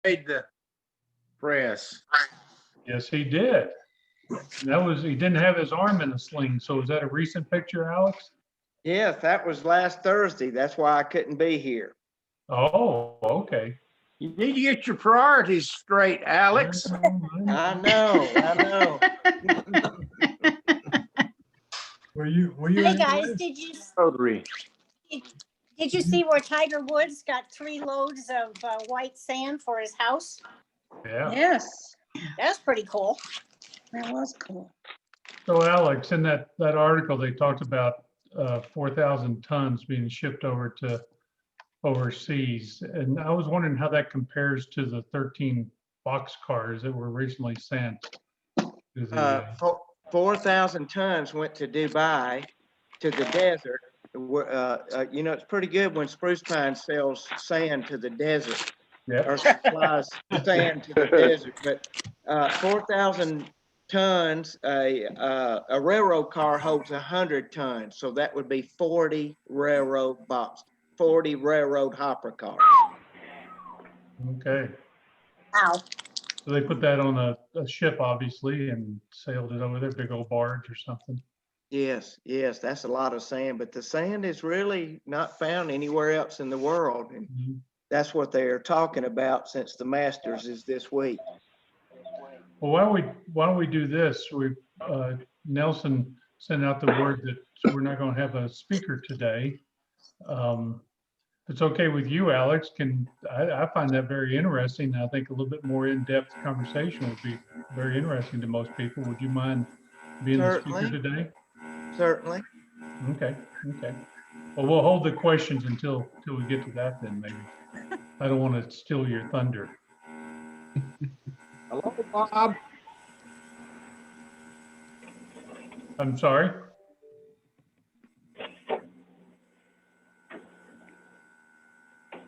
made the press. Yes, he did. He didn't have his arm in a sling. So is that a recent picture, Alex? Yes, that was last Thursday. That's why I couldn't be here. Oh, okay. You need to get your priorities straight, Alex. I know. Were you Hey in guys, today? Rotary. did you see where Tiger Woods got 3 loads of white sand for his house? Yeah. Yes, That's pretty cool. that was cool. So Alex, in that article, they talked about 4,000 tons being shipped over to overseas. And I was wondering how that compares to the 13 boxcars that were originally sent. To the, 4,000 tons went to Dubai, to the desert. It's pretty good when Spruce Pine sells sand to the desert yeah. or supplies sand to the desert. But 4,000 tons, a railroad car holds 100 tons. So that would be 40 railroad hopper cars. Okay. Wow. So they put that on a ship, obviously, and sailed it over there, big old barge or something. Yes, that's a lot of sand, but the sand is really not found anywhere else in the world. And Mhm. that's what they're talking about since the Masters is this week. Well, why don't we do this? Nelson sent out the word that we're not going to have a speaker today. If it's okay with you, Alex, I find that very interesting. I think a little bit more in-depth conversation would be very interesting to most people. Would you mind being the speaker Certainly. today? Certainly. Okay. Well, we'll hold the questions until we get to that then, maybe. I don't want to steal your thunder. Hello, Bob. I'm sorry?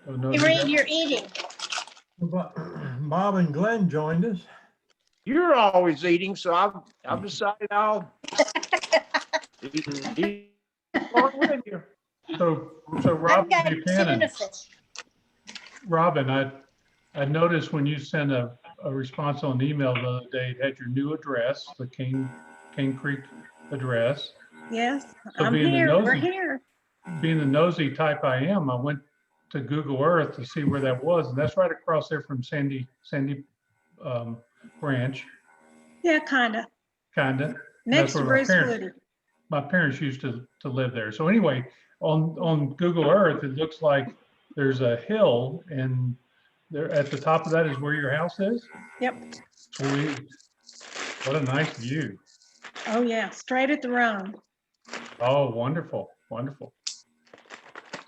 Oh, no, Hey, Reed, you're eating. Bob and Glenn joined us. You're always eating, so I've decided I'll eat along with you. So I've Robin got Buchanan, tuna fish. Robin, I noticed when you sent a response on email the other day, it had your new address, the Cane Creek address. Yes, So I'm being the here. We're nosy- here. Being the nosy type I am, I went to Google Earth to see where that was, and that's right across there from Sandy Ranch, Yeah, kinda. kinda. Next to where Bruce Woody. my parents used to live there. So anyway, on Google Earth, it looks like there's a hill, and there at the top of that is where your house is. Yep. Sweet. What a nice view. Oh yeah, straight at the Rhone. Oh, wonderful.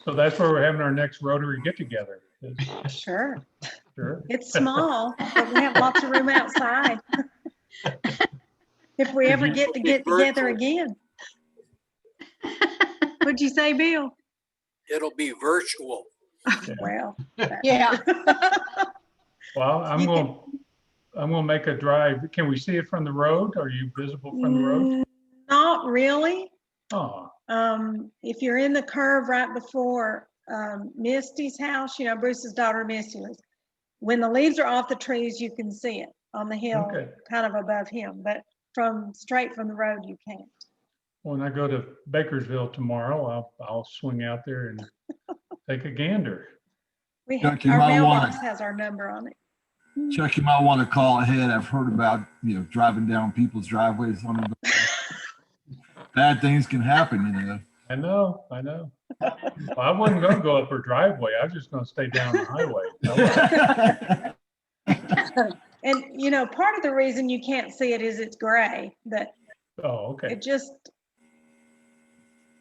So that's where we're having our next Rotary get together. Sure. Sure. It's small, but we have lots of room outside. If we ever get together again. What'd you say, Bill? It'll be virtual. Well. Yeah. Well, I'm gonna make a drive. Can we see it from the road? Are you visible from the road? Not really. Oh, If you're in the curve right before Misty's house, Bruce's daughter Misty lives. When the leaves are off the trees, you can see it on the hill, Okay. kind of above him, but straight from the road, you can't. when I go to Bakersville tomorrow, I'll swing out there and take a gander. Chuck, you Our might mailbox wanna- has our number on it. Chuck, you might want to call ahead. I've heard about, driving down people's driveways. Bad things can happen, I know. Well, I wasn't gonna go up her driveway. I was just gonna stay down the highway. And, part of the reason you can't see it is it's gray, but Oh, okay.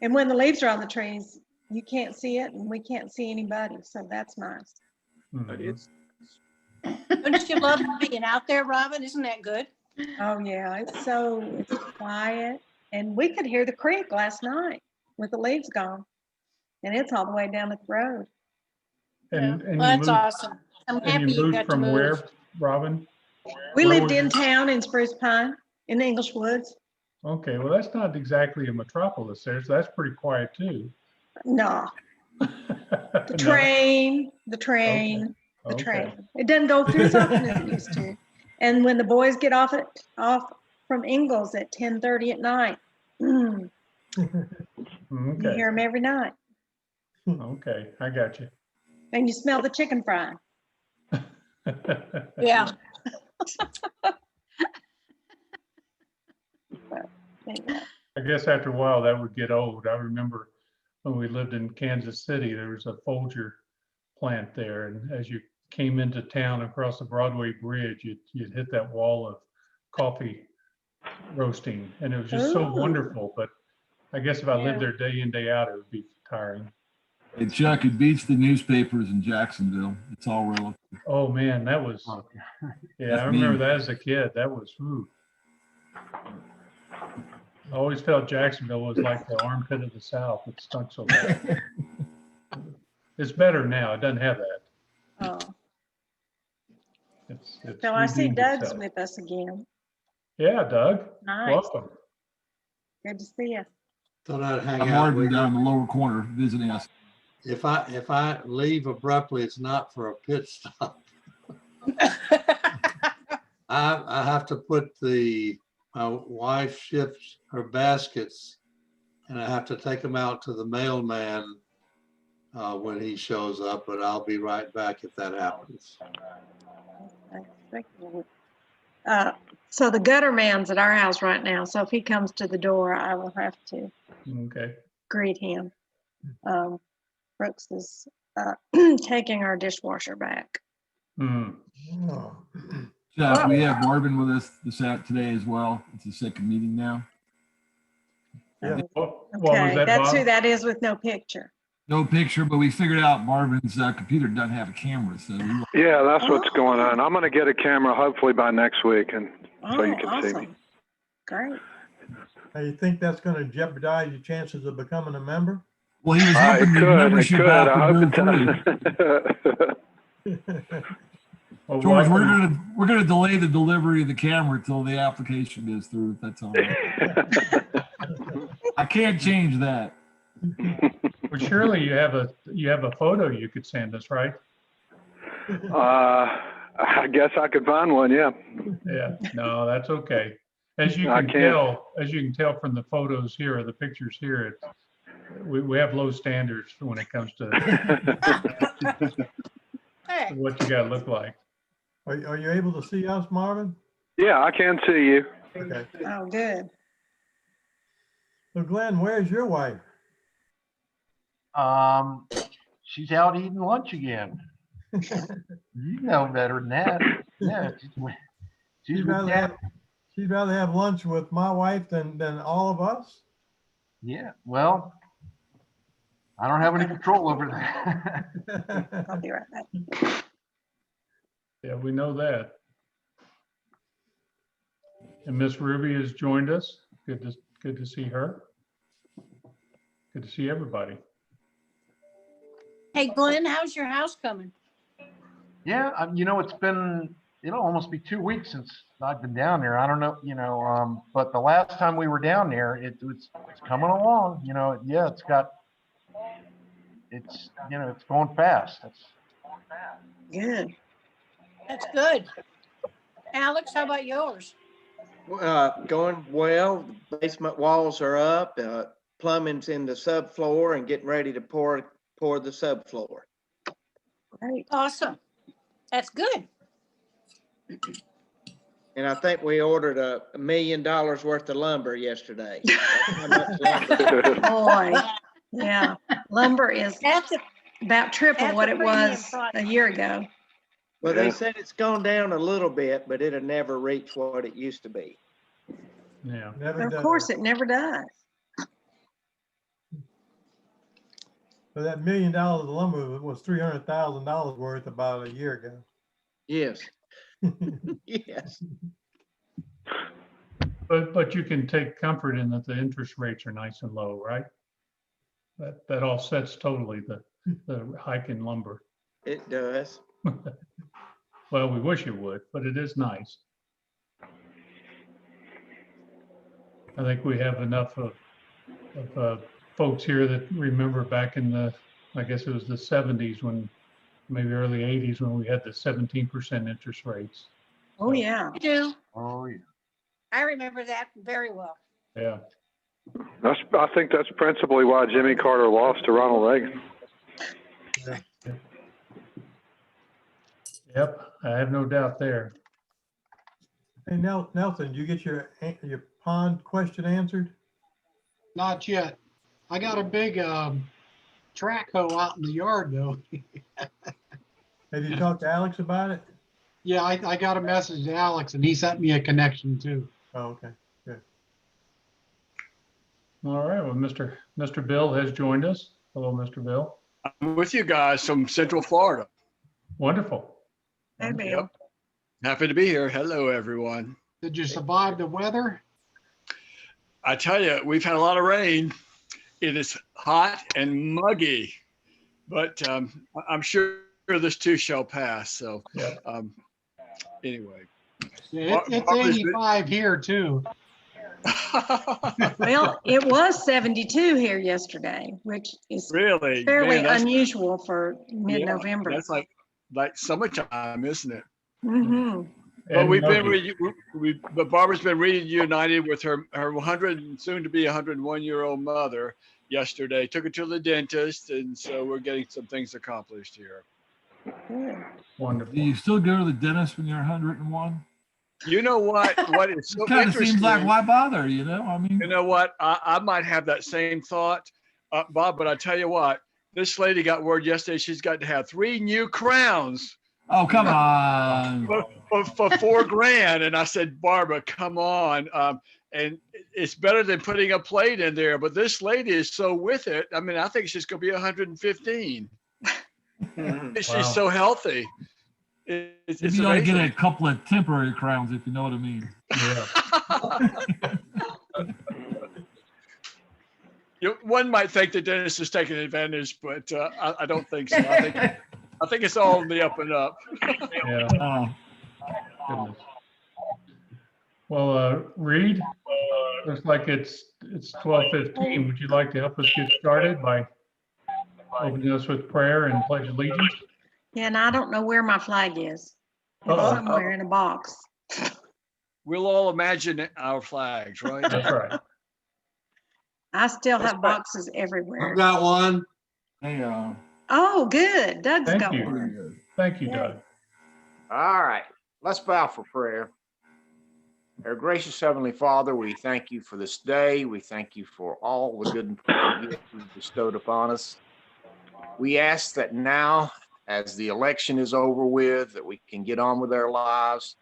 and when the leaves are on the trees, you can't see it and we can't see anybody. So that's nice. Mhm. Don't you love being out there, Robin? Isn't that good? Oh yeah, it's quiet. And we could hear the creek last night with the leaves gone. And it's all the way down the road. And Well, you that's moved, awesome. I'm and happy you you moved got to from move. where, Robin? We Where lived were you? in town in Spruce Pine in the English Woods. Okay, well, that's not exactly a metropolis there, so that's pretty quiet too. No, The the train. the Okay. trailer. It doesn't go through as often as it used to. And when the boys get off from Ingalls at 10:30 at night, you Okay, hear them every night. okay, I got you. And you smell the chicken fry. Yeah. Anyway. I guess after a while that would get old. I remember when we lived in Kansas City, there was a Folger plant there. And as you came into town across the Broadway Bridge, you'd hit that wall of coffee roasting. And it was just so Ooh. wonderful. But I guess if I lived Yeah. there day in, day out, it would be tiring. Hey, Chuck, it beats the newspapers in Jacksonville. It's all relative. Oh, man, that was, yeah, That's I remember me. that as a kid. That was, ooh. I always felt Jacksonville was like the armpit of the South. It stunk so bad. It's better now. It doesn't have that. Oh, It's so I see redeemed Doug's itself. with us again. Yeah, Doug, Nice. welcome. Good to see you. Thought I'd hang I'm out Marvin with down in you. the lower corner visiting us. If I leave abruptly, it's not for a pit stop. I have to put my wife ships her baskets and I have to take them out to the mailman when he shows up, but I'll be right back if that happens. So the gutter man's at our house right now. So if he comes to the door, I will have to Okay, greet him. Brooks is taking our dishwasher back. Hmm. Chuck, we have Marvin with us today as well. It's the second meeting now. What was Okay, that, that's who Bob? that is with no picture. No picture, but we figured out Marvin's computer doesn't have a camera, so Yeah, that's what's Oh. going on. I'm going to get a camera hopefully by next week, and so you Oh, can see me. awesome. Great. Now, you think that's going to jeopardize your chances of becoming a member? well, he was It hoping the could. It membership could. I after hope go it through. does. Well, George, welcome. we're gonna delay the delivery of the camera till the application goes through. If that's all right. I can't change that. Well, surely you have a photo you could send us, right? I guess I could find one. Yeah. Yeah, no, that's okay. As you I can can't. tell from the photos here or the pictures here, we have low standards when it comes to Hey, what you gotta look like. Are you able to see us, Marvin? Yeah, I can see you. Okay. Oh, good. So Glenn, where's your wife? She's out eating lunch again. You know better than that. Yeah, she's She'd with rather Dad. have, she'd rather have lunch with my wife than all of us? Yeah, well, I don't have any control over that. I'll be right back. Yeah, we know that. And Miss Ruby has joined us. Good to see her. Good to see everybody. hey, Glenn, how's your house coming? Yeah, it's been, it'll almost be 2 weeks since I've been down there. I don't know, but the last time we were down there, it's coming along, yeah, it's going fast. Good. That's good. Alex, how about yours? Going well. The basement walls are up. Plumbing's in the subfloor and getting ready to pour the subfloor. Great. Awesome. That's good. And I think we ordered $1 million worth of lumber yesterday. That's how much lumber. Boy, yeah. Lumber is That's a, about triple That's what a it premium was product. a year ago. Well, Yeah. they said it's gone down a little bit, but it'll never reach what it used to be. Yeah. Never Of does. course, it never does. So that $1 million of lumber was $300,000 worth about a year ago. Yes. Yes. But you can take comfort in that the interest rates are nice and low, right? That offsets totally the hike in lumber. It does. Well, we wish it would, but it is nice. I think we have enough of folks here that remember back in I guess it was the 70s when maybe early 80s when we had the 17% interest rates. Oh, yeah. I do. Oh, yeah. I remember that very well. Yeah. I think that's principally why Jimmy Carter lost to Ronald Reagan. Yep. I have no doubt there. Hey, Nelson, did you get your pond question answered? Not yet. I got a big track hoe out in the yard though. Have you talked to Alex about it? Yeah, I got a message to Alex and he sent me a connection too. Oh, okay, good. All right. Well, Mr. Bill has joined us. Hello, Mr. Bill. I'm with you guys from Central Florida. Wonderful. Hey, Bill. Happy to be here. Hello, everyone. Did you survive the weather? I tell you, we've had a lot of rain. It is hot and muggy, but I'm sure this too shall pass. So, Yeah. Anyway. Yeah, it's 85 here too. Well, it was 72 here yesterday, which is Really? fairly Man, that's- unusual for yeah, mid-November. That's like summertime, isn't it? Mm-hmm. But And we've been muggy. but Barbara's been reunited with her 100 and soon to be 101-year-old mother yesterday. Took her to the dentist, and so we're getting some things accomplished here. Wonderful. Do you still go to the dentist when you're 101? You know what? What is so It kind of interesting? seems like, why bother, you know? I mean, You know what? I might have that same thought, Bob. But I tell you what, this lady got word yesterday she's got to have 3 new crowns oh, come on. for $4,000, and I said, Barbara, come on. And it's better than putting a plate in there. But this lady is so with it. I mean, I think she's going to be 115. She's Wow. so healthy. It's Maybe you ought to get amazing. a couple of temporary crowns, if you know what I mean. Yeah. One might think the dentist is taking advantage, but I don't think so. I think it's all in the up and up. Yeah. Goodness. Well, Reed, looks like it's 12:15. Would you like to help us get started by opening us with prayer and pledge allegiance? Yeah, and I don't know where my flag is. It's Uh-oh. somewhere in a box. We'll all imagine our flags, right? That's right. I still That's have right. boxes everywhere. I've got one. Hey, Oh, good. Doug's Thank got you. one. Thank you, Doug. All right, let's bow for prayer. Our gracious Heavenly Father, we thank you for this day. We thank you for all the good and perfect gifts you've bestowed upon us. We ask that now, as the election is over with, that we can get on with our lives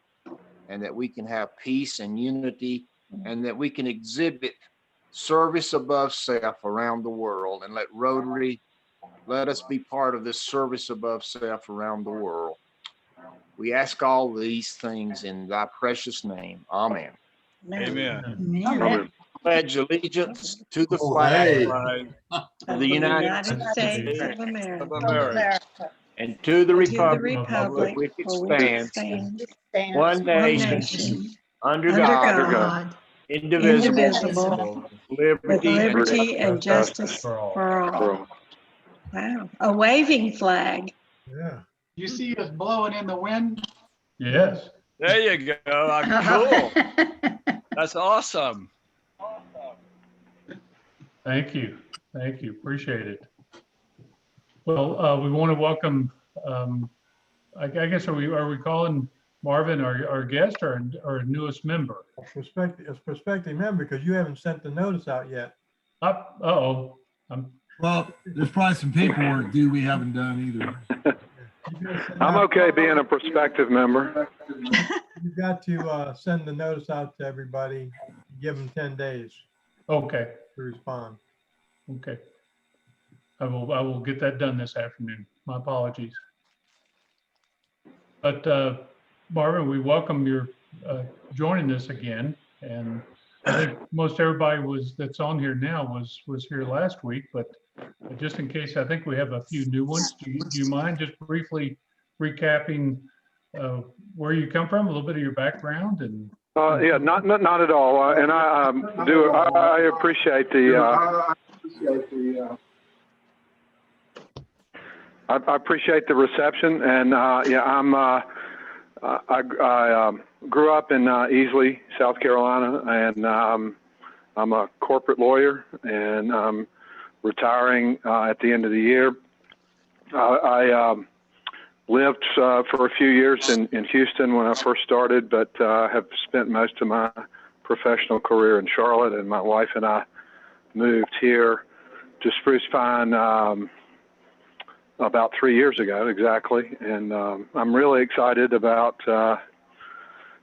and that we can have peace and unity and that we can exhibit service above self around the world, and let Rotary, let us be part of this service above self around the world. We ask all these things in thy precious name. Amen. Amen. Amen. Pledge allegiance to the Oh, flag hey. of the United States States of America. Of America. and to the To the republic republic which it for which it stands, stands, one one nation, nation, under under God, God, indivisible, indivisible, with liberty and liberty and justice for all. for all. Wow, a waving flag. Yeah. You see us blowing in the wind? Yes. There you go. Cool. That's awesome. Thank you. Thank you. Appreciate it. Well, we want to welcome, I guess, are we calling Marvin our guest or our newest member? A prospective member, because you haven't sent the notice out yet. Uh-oh. well, there's probably some paperwork due we haven't done either. I'm okay being a prospective member. You've got to send the notice out to everybody, give them 10 days Okay. to respond. Okay. I will get that done this afternoon. My apologies. But Marvin, we welcome your joining us again. And I think most everybody that's on here now was here last week, but just in case, I think we have a few new ones. Do you mind just briefly recapping where you come from, a little bit of your background? And Yeah, not at all. And I appreciate the I appreciate the reception, and yeah, I grew up in Easley, South Carolina, and I'm a corporate lawyer, and I'm retiring at the end of the year. I lived for a few years in Houston when I first started, but have spent most of my professional career in Charlotte, and my wife and I moved here to Spruce Pine about 3 years ago exactly, and I'm really excited about the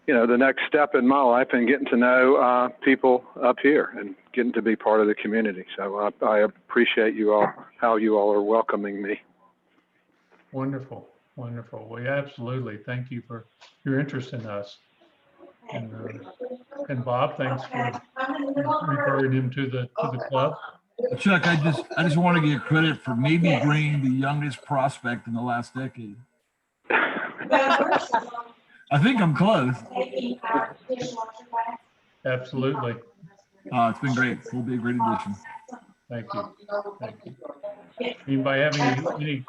next step in my life and getting to know people up here and getting to be part of the community. So I appreciate you all, how you all are welcoming me. Wonderful, wonderful. Well, absolutely. Thank you for your interest in us. And Bob, thanks for referring him to the club. Chuck, I just want to get credit for maybe bringing the youngest prospect in the last decade. I think I'm close. Absolutely. It's been great. It'll be a great addition. Thank you. Thank you. Anybody have any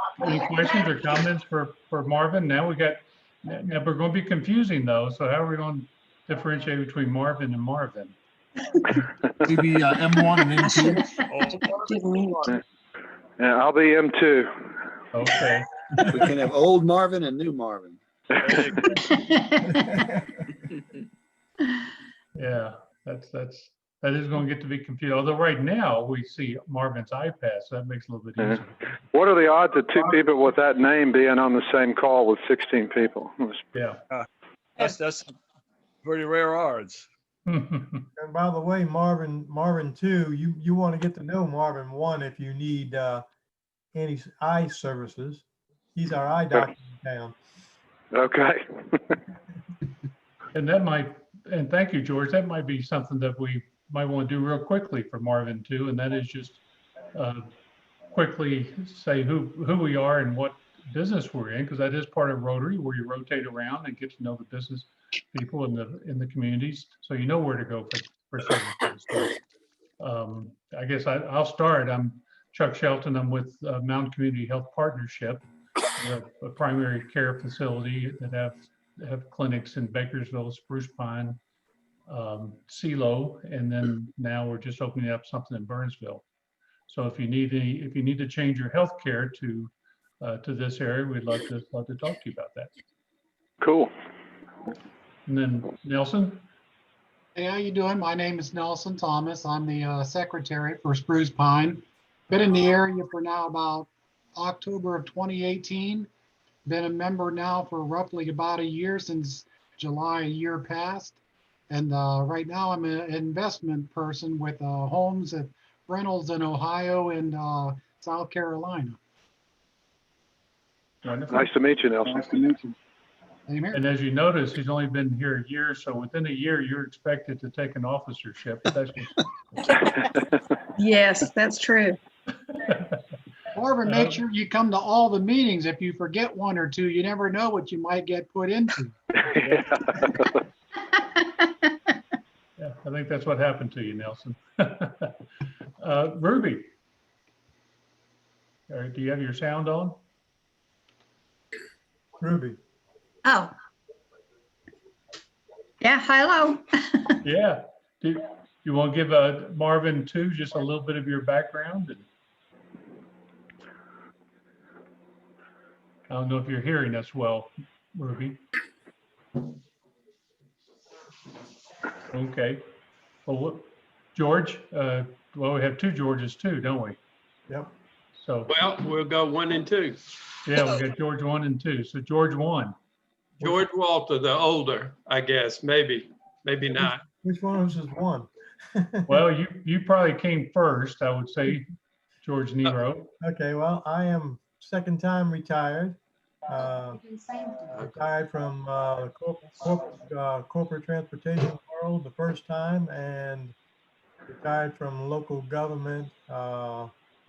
questions or comments for Marvin? Now we're going to be confusing though. So how are we going to differentiate between Marvin and Marvin? Maybe M1 and M2. Yeah, I'll be M2. Okay. We can have old Marvin and new Marvin. Yeah, that is going to get to be confused. Although right now we see Marvin's iPad, so that makes it a little bit easier. What are the odds of two people with that name being on the same call with 16 people? Yeah, that's pretty rare odds. And by the way, Marvin 2, you want to get to know Marvin 1 if you need any eye services. He's our eye doctor in town. Okay. and thank you, George. That might be something that we might want to do real quickly for Marvin too, and that is just quickly say who we are and what business we're in, because that is part of Rotary, where you rotate around and get to know the business people in the communities, so you know where to go for services. So, I guess I'll start. I'm Chuck Shelton. I'm with Mountain Community Health Partnership. We're a primary care facility that have clinics in Bakersville, Spruce Pine, CeeLo, and then now we're just opening up something in Burnsville. So if you need to change your health care to this area, we'd love to talk to you about that. Cool. And then Nelson. Hey, how you doing? My name is Nelson Thomas. I'm the secretary for Spruce Pine. Been in the area for now about October of 2018. Been a member now for roughly about a year, since July a year past. And right now I'm an investment person with homes at rentals in Ohio and South Carolina. Wonderful. Nice to meet you, Nelson. Nice to meet you. Same here. And as you notice, he's only been here a year, so within a year, you're expected to take an officership. Yes, that's true. Marvin, make sure you come to all the meetings. If you forget one or two, you never know what you might get put into. Yeah, I think that's what happened to you, Nelson. Ruby, do you have your sound on? Ruby. Oh. Yeah, hello. Yeah. Do you want to give Marvin too just a little bit of your background? I don't know if you're hearing us well, Ruby. Okay. Well, George, well, we have two Georges too, don't we? Yep. So. Well, we'll go 1 and 2. Yeah, we got George 1 and 2. So George 1. George Walter, the older, I guess, maybe not. Which one of us is 1? Well, you probably came first, I would say, George Nero. Okay, well, I am second time retired. Retired from corporate transportation world the first time, and retired from local government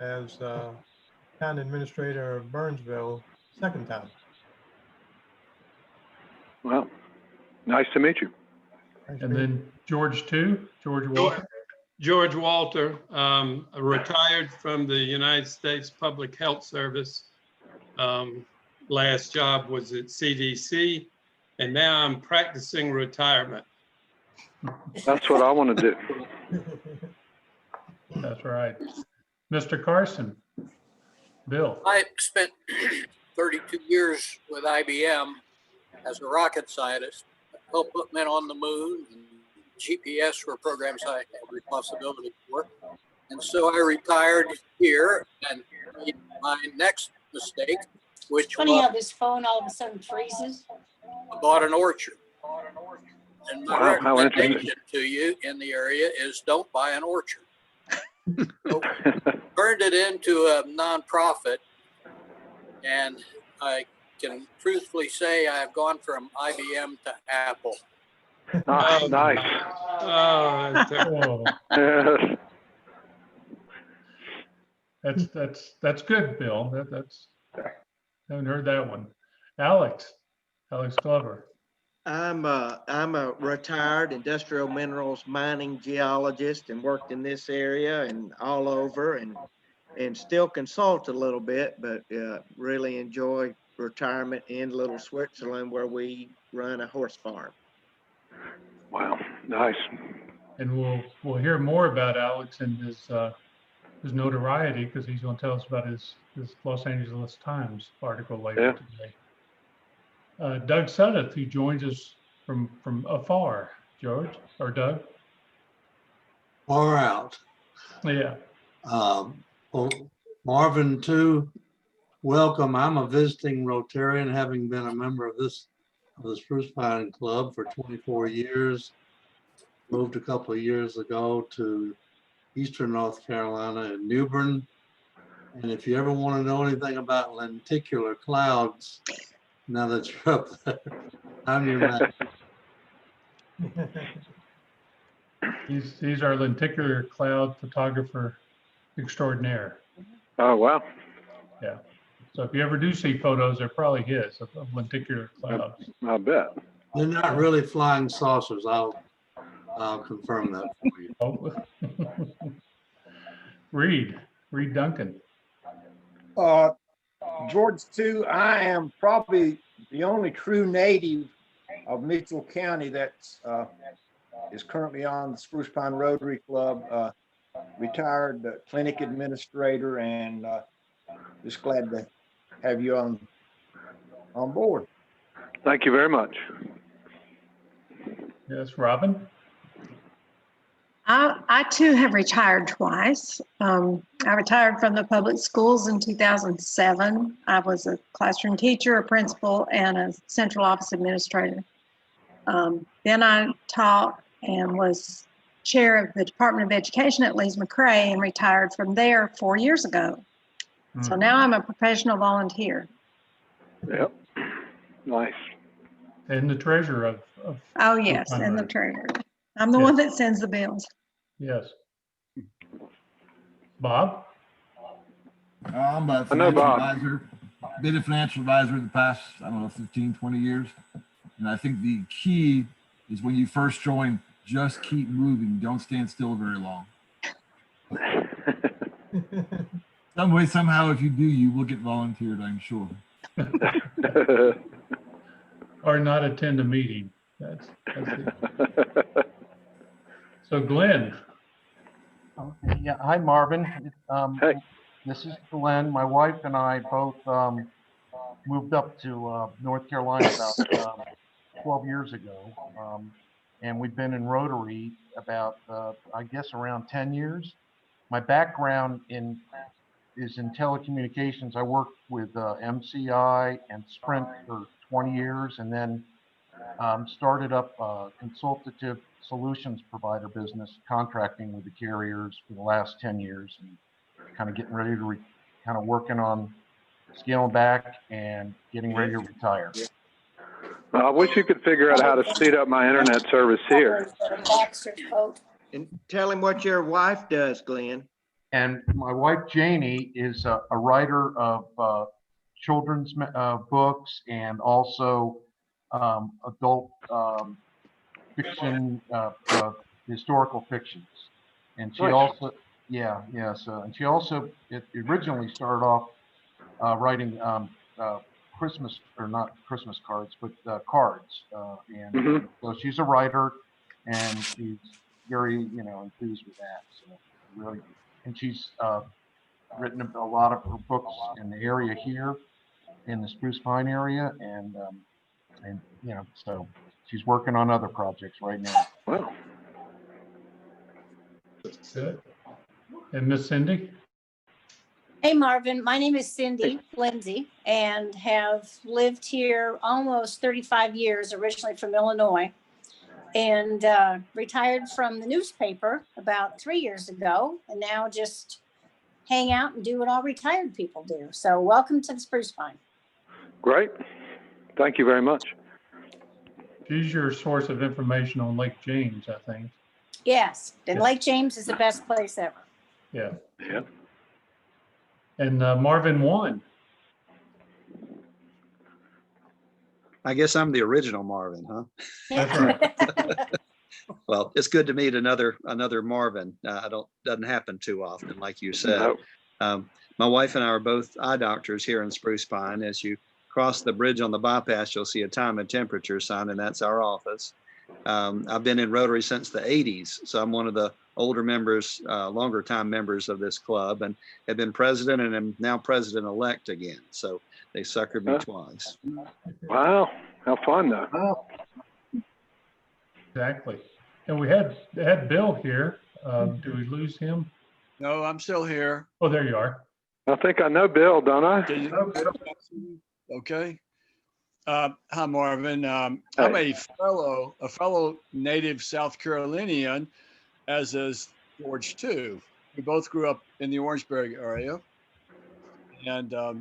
as town administrator of Burnsville second time. Well, nice to meet you. And then George 2, George Walter. George Walter, retired from the United States Public Health Service. Last job was at CDC, and now I'm practicing retirement. That's what I want to do. That's right. Mr. Carson, Bill. I spent 32 years with IBM as a rocket scientist. Helped put men on the moon. And GPS were programs I had responsibility for. And so I retired here and made my next mistake, which Funny was how this phone all of a sudden freezes. I bought an orchard. And my Wow, how interesting. recommendation to you in the area is don't buy an orchard. So turned it into a nonprofit, and I can truthfully say I've gone from IBM to Apple. Ah, nice. Oh, that's terrible. Oh, Yes. that's good, Bill. That's haven't heard that one. Alex Glover. I'm a retired industrial minerals mining geologist and worked in this area and all over and still consult a little bit, but really enjoy retirement in Little Switzerland where we run a horse farm. Wow, nice. And we'll hear more about Alex and his notoriety because he's going to tell us about his Los Angeles Times article later today. Doug Suddeth, who joins us from afar. George or Doug? Far out. Yeah. Well, Marvin, too, welcome. I'm a visiting Rotarian, having been a member of the Spruce Pine Club for 24 years. Moved a couple of years ago to Eastern North Carolina in New Bern. And if you ever want to know anything about lenticular clouds, now that you're up there, I'm your man. He's our lenticular cloud photographer extraordinaire. Oh, wow. Yeah. So if you ever do see photos, they're probably his of lenticular clouds. I bet. They're not really flying saucers. I'll confirm that for you. Oh. Reed Duncan. George, too, I am probably the only true native of Mitchell County that is currently on the Spruce Pine Rotary Club, retired clinic administrator, and just glad to have you on board. Thank you very much. Yes, Robin. I too have retired twice. I retired from the public schools in 2007. I was a classroom teacher, a principal, and a central office administrator. Then I taught and was chair of the Department of Education at Lees McRae and retired from there 4 years ago. So now I'm a professional volunteer. Yep. Nice. And the treasurer of Oh, yes, and the treasurer. I'm the one that sends the bills. Yes. Bob? I'm a I know financial Bob. advisor, been a financial advisor in the past, I don't know, 15, 20 years. And I think the key is when you first join, just keep moving. Don't stand still very long. Some way, somehow, if you do, you will get volunteered, I'm sure. Or not attend a meeting. That's it. So Glenn. Okay, yeah. Hi, Marvin. Hey. This is Glenn. My wife and I both moved up to North Carolina about 12 years ago. And we've been in Rotary about, I guess, around 10 years. My background is in telecommunications. I worked with MCI and Sprint for 20 years, and then started up a consultative solutions provider business, contracting with the carriers for the last 10 years, and kind of getting ready to kind of working on scaling back and getting ready to retire. I wish you could figure out how to speed up my internet service here. And tell him what your wife does, Glenn. And my wife, Janie, is a writer of children's books and also adult fiction, historical fictions. And she also, and she also originally started off writing Christmas, or not Christmas cards, but cards. And Mhm. so she's a writer, and she's very, enthused with that. So really, and she's written a lot of her books in the area here, in the Spruce Pine area, and so she's working on other projects right now. Wow. Good. And Miss Cindy? Hey, Marvin, my name is Cindy Lindsay and have lived here almost 35 years, originally from Illinois, and retired from the newspaper about 3 years ago, and now just hang out and do what all retired people do. So welcome to the Spruce Pine. Great. Thank you very much. She's your source of information on Lake James, I think. Yes, and Yeah. Lake James is the best place ever. Yeah. Yeah. And Marvin 1. I guess I'm the original Marvin, huh? That's right. Well, it's good to meet another Marvin. Doesn't happen too often, like you said. No. My wife and I are both eye doctors here in Spruce Pine. As you cross the bridge on the bypass, you'll see a time and temperature sign, and that's our office. I've been in Rotary since the 80s, so I'm one of the older members, longer time members of this club, and have been president and am now president-elect again. So they suckered me twice. Wow. How fun, though. Exactly. And we had Bill here. Do we lose him? No, I'm still here. Oh, there you are. I think I know Bill, don't I? Did you- Oh, Bill. Okay. Hi, Marvin. I'm a fellow native South Carolinian, as is George too. We both grew up in the Orangeburg area, and my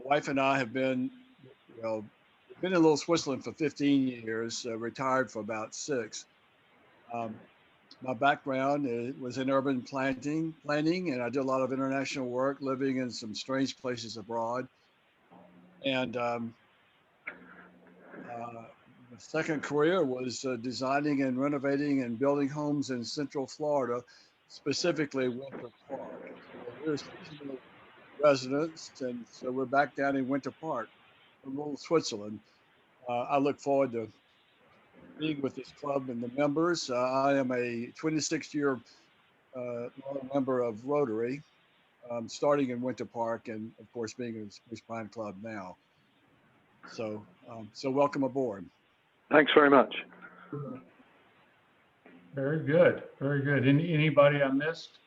wife and I have been, been in Little Switzerland for 15 years, retired for about 6. My background was in urban planning, and I did a lot of international work, living in some strange places abroad. And the second career was designing and renovating and building homes in Central Florida, specifically Winter Park. So we're seasonal residents, and so we're back down in Winter Park, in Little Switzerland. I look forward to being with this club and the members. I am a 26-year member of Rotary, starting in Winter Park, and of course being in the Spruce Pine Club now. So, so welcome aboard. Thanks very much. Very good. Very good. Anybody I missed?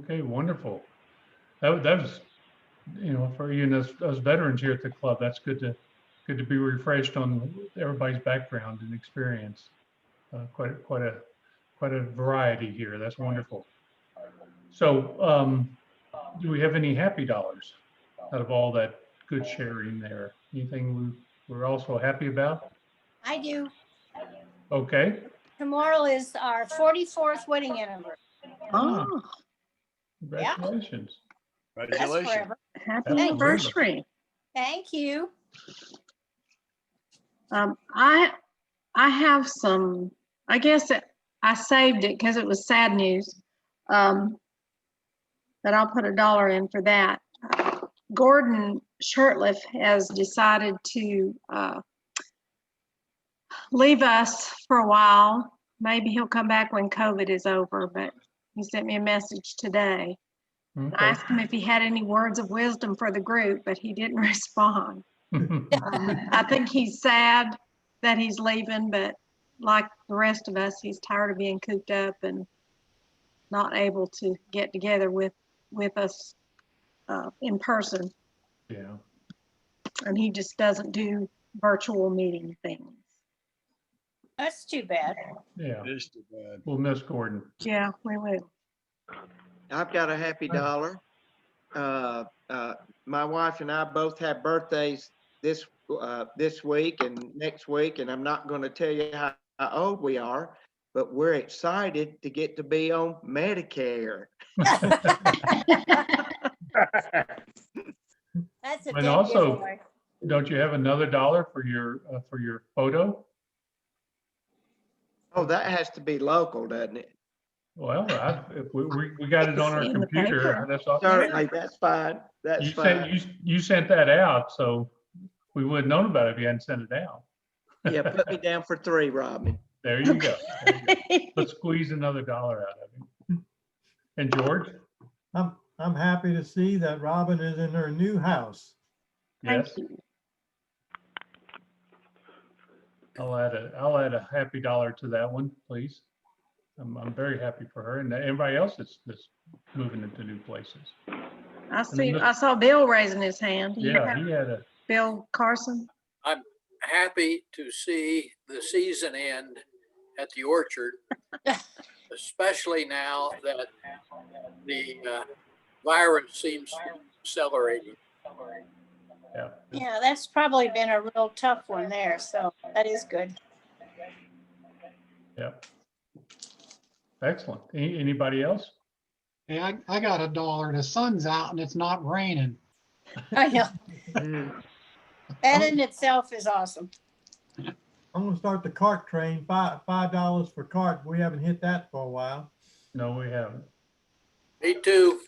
Okay, wonderful. That was, for you and us veterans here at the club, that's good to be refreshed on everybody's background and experience. Quite a variety here. That's wonderful. So, do we have any happy dollars out of all that good sharing there? Anything we're also happy about? I do. Okay. Tomorrow is our 44th wedding anniversary. Oh, Congratulations. That's Congratulations. forever. happy Absolutely. anniversary. Thank you. I have some, I guess I saved it because it was sad news. But I'll put $1 in for that. Gordon Shirtliff has decided to leave us for a while. Maybe he'll come back when COVID is over, but he sent me a message today. Okay. I asked him if he had any words of wisdom for the group, but he didn't respond. I think he's sad that he's leaving, but like the rest of us, he's tired of being cooped up and not able to get together with us in person. Yeah. And he just doesn't do virtual meeting things. That's too bad. Yeah. It is too bad. We'll miss Gordon. Yeah, we will. I've got a happy dollar. My wife and I both have birthdays this week and next week, and I'm not going to tell you how old we are, but we're excited to get to be on Medicare. That's a And dead also, giveaway. don't you have another $1 for your photo? Oh, that has to be local, doesn't it? Well, if we got it on our In the computer. paper. That's all. Certainly, that's fine. That's You fine. you sent that out, so we would have known about it if you hadn't sent it out. Yeah, put me down for 3, Robin. There you go. There you go. Let's squeeze another dollar out of you. And George? I'm happy to see that Robin is in her new house. Yes. Thank you. I'll add a happy dollar to that one, please. I'm very happy for her and everybody else that's moving into new places. I saw Bill raising his hand. Do you Yeah, have he had a, Bill Carson? I'm happy to see the season end at the orchard, especially now that the virus seems to be accelerating. yeah. Yeah, that's probably been a real tough one there. So that is good. Yeah. Excellent. Anybody else? Hey, I got $1. The sun's out and it's not raining. I know. Mm. That in itself is awesome. I'm gonna start the cart train, $5 for cart. We haven't hit that for a while. No, we haven't. Me too.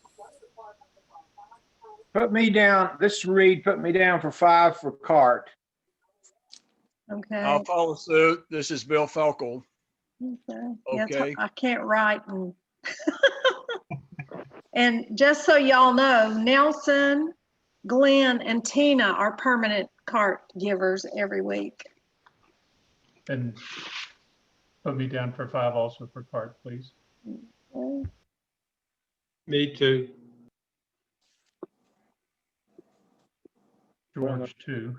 Put me down, this is Reed, put me down for 5 for cart. Okay. I'll follow suit. This is Bill Felkel. Okay. Yeah, Okay. I can't write and and just so y'all know, Nelson, Glenn, and Tina are permanent cart givers every week. And put me down for 5 also for cart, please. Okay. Me too. George too.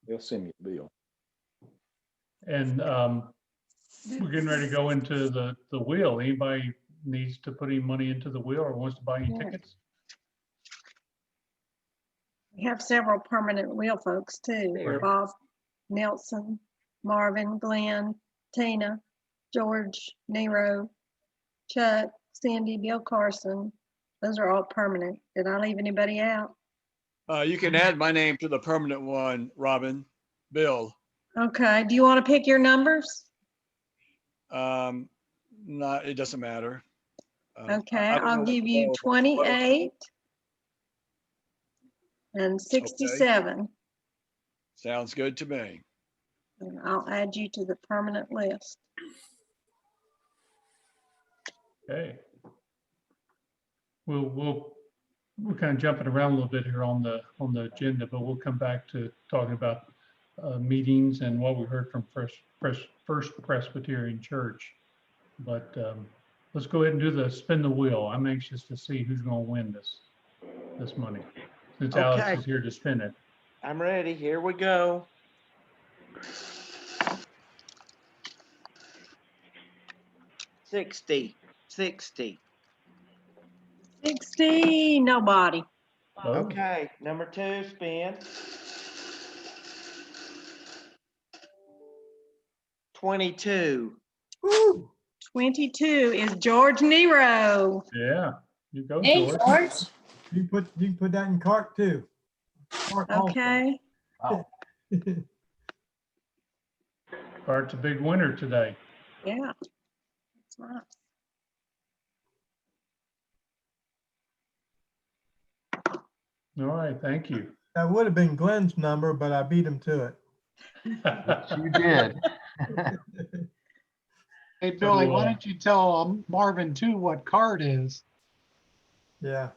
They'll send me a bill. And we're getting ready to go into the wheel. Anybody needs to put any money into the wheel or wants to buy any Yeah. tickets? We have several permanent wheel folks too. Sure. Bob, Nelson, Marvin, Glenn, Tina, George, Nero, Chuck, Cindy, Bill Carson. Those are all permanent. Did I leave anybody out? You can add my name to the permanent one, Robin. Bill. Okay. Do you want to pick your numbers? Not, it doesn't matter. Okay, I don't know I'll what give the you low- 28 and 67. Sounds good to me. And I'll add you to the permanent list. Okay. We're kind of jumping around a little bit here on the agenda, but we'll come back to talking about meetings and what we heard from First Presbyterian Church. But let's go ahead and do the spin the wheel. I'm anxious to see who's going to win this money, since Alex Okay. is here to spin it. I'm ready. Here we go. $60. 60, nobody. Oh, Okay, number 2, spin. 22. 22 is George Nero. yeah. You go, Hey, George. George. You can put that in cart too. Cart also. Okay. Bart's a big winner today. Yeah. That's right. All right, thank you. That would have been Glenn's number, but I beat him to it. You did. Hey, Billy, So, why don't you tell Marvin too what cart is? Yeah.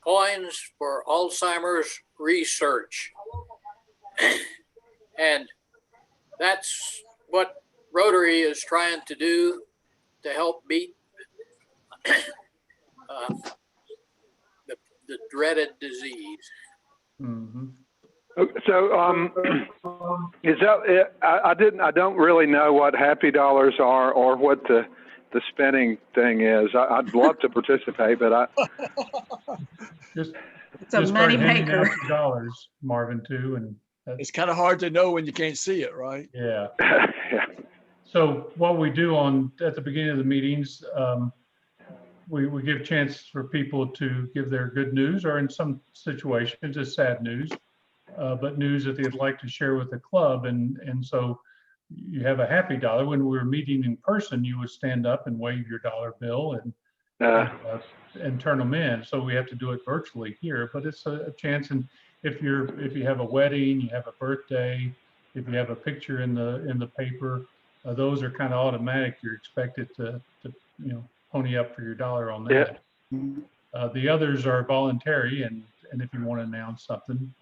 Coins for Alzheimer's research. And that's what Rotary is trying to do to help beat the dreaded disease. Mm-hmm. So, is that, I don't really know what happy dollars are or what the spending thing is. I'd love to participate, but Just It's a start money handing out maker. your dollars, Marvin, too, and It's kind of hard to know when you can't see it, right? yeah. yeah. So what we do at the beginning of the meetings, we give chances for people to give their good news, or in some situations, it's sad news, but news that they'd like to share with the club. And so you have a happy dollar. When we were meeting in person, you would stand up and wave your dollar bill and turn them in. So we have to do it virtually here, but it's a chance. And if you have a wedding, you have a birthday, if you have a picture in the paper, those are kind of automatic. You're expected to pony up for your dollar on that. Yeah. The others are voluntary, and if you want to announce something,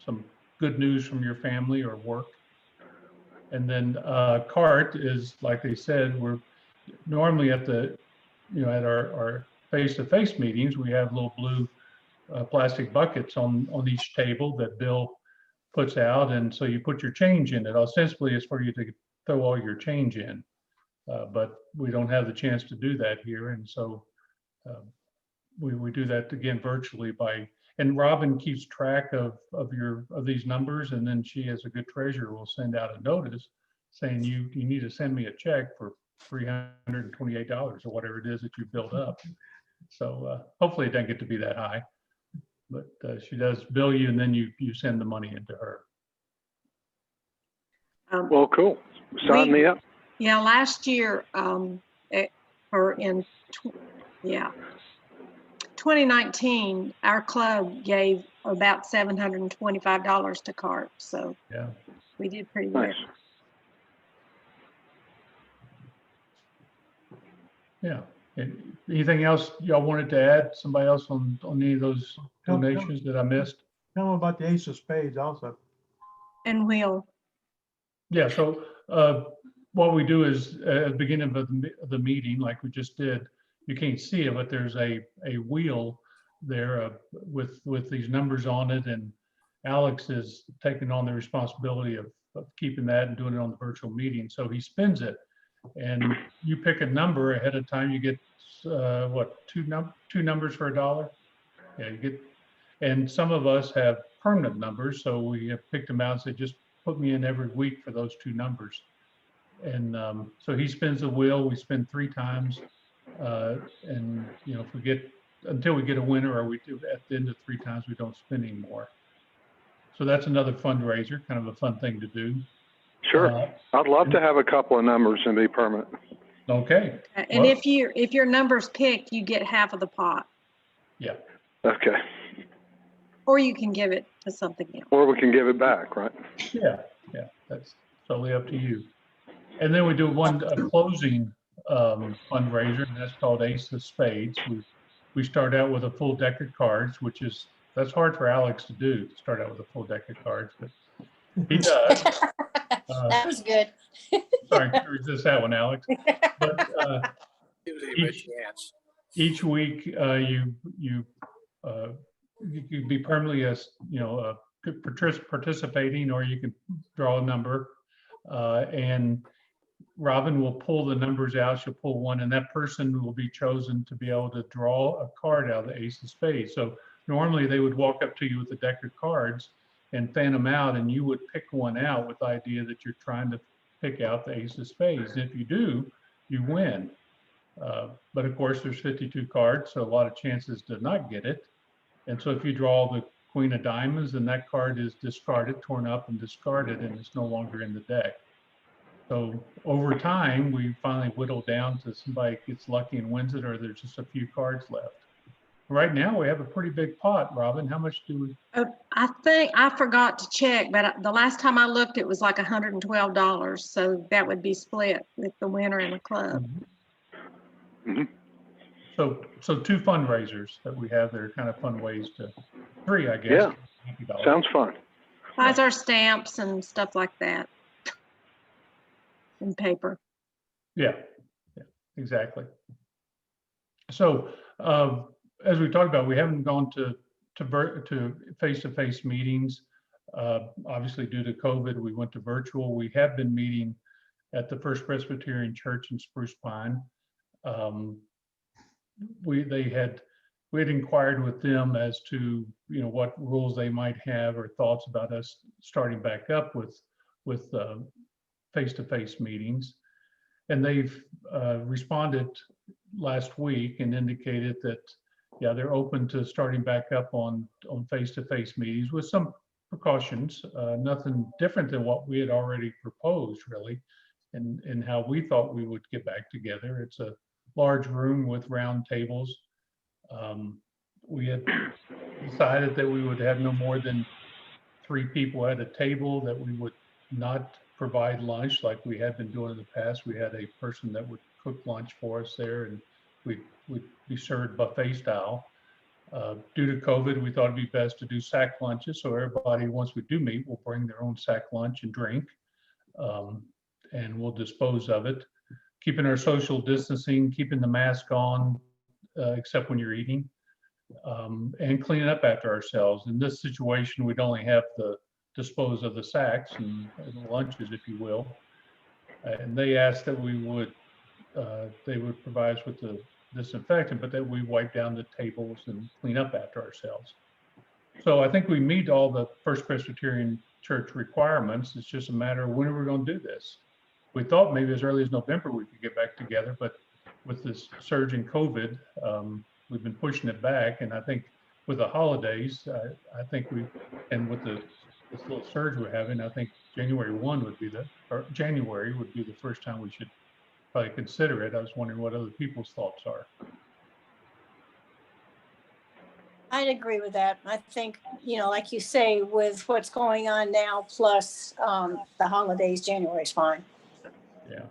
some good news from your family or work. And then CART is, like they said, we're normally at at our face-to-face meetings, we have little blue plastic buckets on each table that Bill puts out, and so you put your change in it. Ostensibly, it's for you to throw all your change in, but we don't have the chance to do that here, and so we do that again virtually and Robin keeps track of these numbers, and then she, as a good treasurer, will send out a notice saying you need to send me a check for $328 or whatever it is that you build up. So hopefully it doesn't get to be that high, but she does bill you, and then you send the money into her. Well, cool. Sign me up. Yeah, last year, 2019, our club gave about $725 to CART, so yeah, we did pretty well. Nice. Yeah. And anything else y'all wanted to add? Somebody else on any of those donations that I missed? Tell them about the Ace of Spades also. And we'll. Yeah. So what we do is at the beginning of the meeting, like we just did, you can't see it, but there's a wheel there with these numbers on it, and Alex is taking on the responsibility of keeping that and doing it on the virtual meeting. So he spins it, and you pick a number ahead of time. You get two numbers for $1. Yeah, you get, and some of us have permanent numbers, so we have picked them out and said, just put me in every week for those two numbers. And so he spins the wheel. We spin 3 times, and if we get until we get a winner, or we do at the end of 3 times, we don't spin anymore. So that's another fundraiser, kind of a fun thing to do. Sure. I'd love to have a couple of numbers and be permanent. Okay. And well, if your number's picked, you get half of the pot. Yeah. Okay. Or you can give it to something else. Or we can give it back, right? Yeah. Yeah. That's totally up to you. And then we do a closing fundraiser, and that's called Ace of Spades. We start out with a full deck of cards, that's hard for Alex to do, to start out with a full deck of cards, but he does. That was good. Sorry, to resist that one, Alex. But each week you could be permanently participating, or you can draw a number, and Robin will pull the numbers out. She'll pull one, and that person will be chosen to be able to draw a card out of the Ace of Spades. So normally they would walk up to you with a deck of cards and fan them out, and you would pick one out with the idea that you're trying to pick out the Ace of Spades. And if you do, you win. But of course, there's 52 cards, so a lot of chances to not get it. And so if you draw the Queen of Diamonds, then that card is discarded, torn up and discarded, and it's no longer in the deck. So over time, we finally whittle down to somebody gets lucky and wins it, or there's just a few cards left. Right now, we have a pretty big pot, Robin. How much do we? I think I forgot to check, but the last time I looked, it was like $112. So that would be split with the winner and the club. Mm-hmm. So 2 fundraisers that we have. They're kind of fun ways to 3, I guess. Yeah, sounds fun. Buys our stamps and stuff like that. And paper. Yeah, exactly. So as we talked about, we haven't gone to face-to-face meetings. Obviously, due to COVID, we went to virtual. We have been meeting at the First Presbyterian Church in Spruce Pine. We had inquired with them as to what rules they might have or thoughts about us starting back up with face-to-face meetings, and they've responded last week and indicated that they're open to starting back up on face-to-face meetings with some precautions, nothing different than what we had already proposed, really, and how we thought we would get back together. It's a large room with round tables. We had decided that we would have no more than 3 people at a table, that we would not provide lunch like we had been doing in the past. We had a person that would cook lunch for us there, and we'd be served buffet style. Due to COVID, we thought it'd be best to do sack lunches. So everybody, once we do meet, will bring their own sack lunch and drink, and we'll dispose of it, keeping our social distancing, keeping the mask on, except when you're eating, and cleaning up after ourselves. In this situation, we'd only have to dispose of the sacks and the lunches, if you will. And they asked that they would provide us with the disinfectant, but that we wipe down the tables and clean up after ourselves. So I think we meet all the First Presbyterian Church requirements. It's just a matter of when are we going to do this? We thought maybe as early as November we could get back together, but with this surge in COVID, we've been pushing it back. And I think with the holidays, and with this little surge we're having, I think January would be the first time we should probably consider it. I was wondering what other people's thoughts are. I'd agree with that. I think, like you say, with what's going on now, plus the holidays, January is fine. Yeah.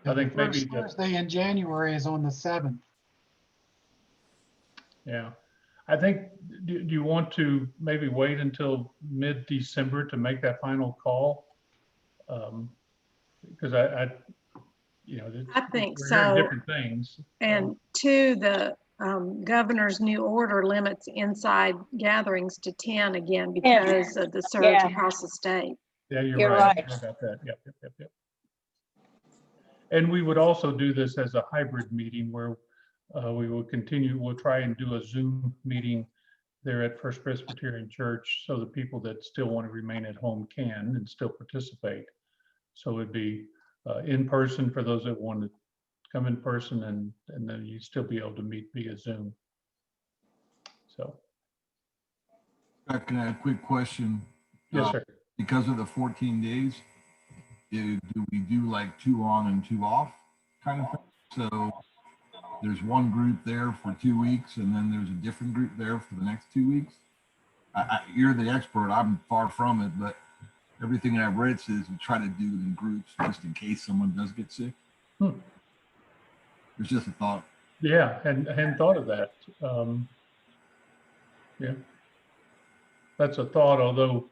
The I think maybe first Thursday in January is on the 7th. Yeah. I think, do you want to maybe wait until mid-December to make that final call? Because I think we're so. hearing different things. And two, the governor's new order limits inside gatherings to 10 again because of the surge across the state. Yeah, you're right. About that. Yep. And we would also do this as a hybrid meeting where we'll try and do a Zoom meeting there at First Presbyterian Church so the people that still want to remain at home can and still participate. So it'd be in person for those that want to come in person, and then you'd still be able to meet via Zoom. So. Can I have a quick question? Yes, sir. Because of the 14 days, do we do like 2 on and 2 off kind of thing? So there's one group there for 2 weeks, and then there's a different group there for the next 2 weeks. You're the expert. I'm far from it, but everything I've read says we try to do it in groups just in case someone does get sick. It's just a thought. Yeah, and I hadn't thought of that. Yeah, that's a thought. Although,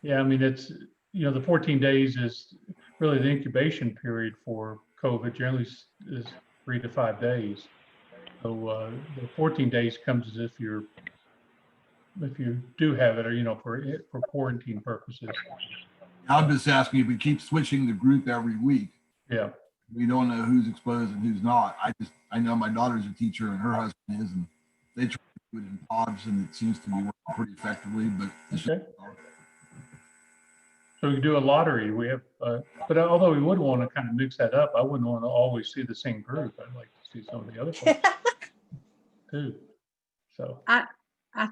yeah, I mean, it's the 14 days is really the incubation period for COVID. Generally, is 3 to 5 days. So the 14 days comes as if you do have it, or for quarantine purposes. I'm just asking if we keep switching the group every week. Yeah. We don't know who's exposed and who's not. I know my daughter's a teacher and her husband is, and they try to do it in pods, and it seems to be working pretty effectively. But it's okay. So we could do a lottery. We have, but although we would want to kind of mix that up, I wouldn't want to always see the same group. I'd like to see some of the other folks too. So I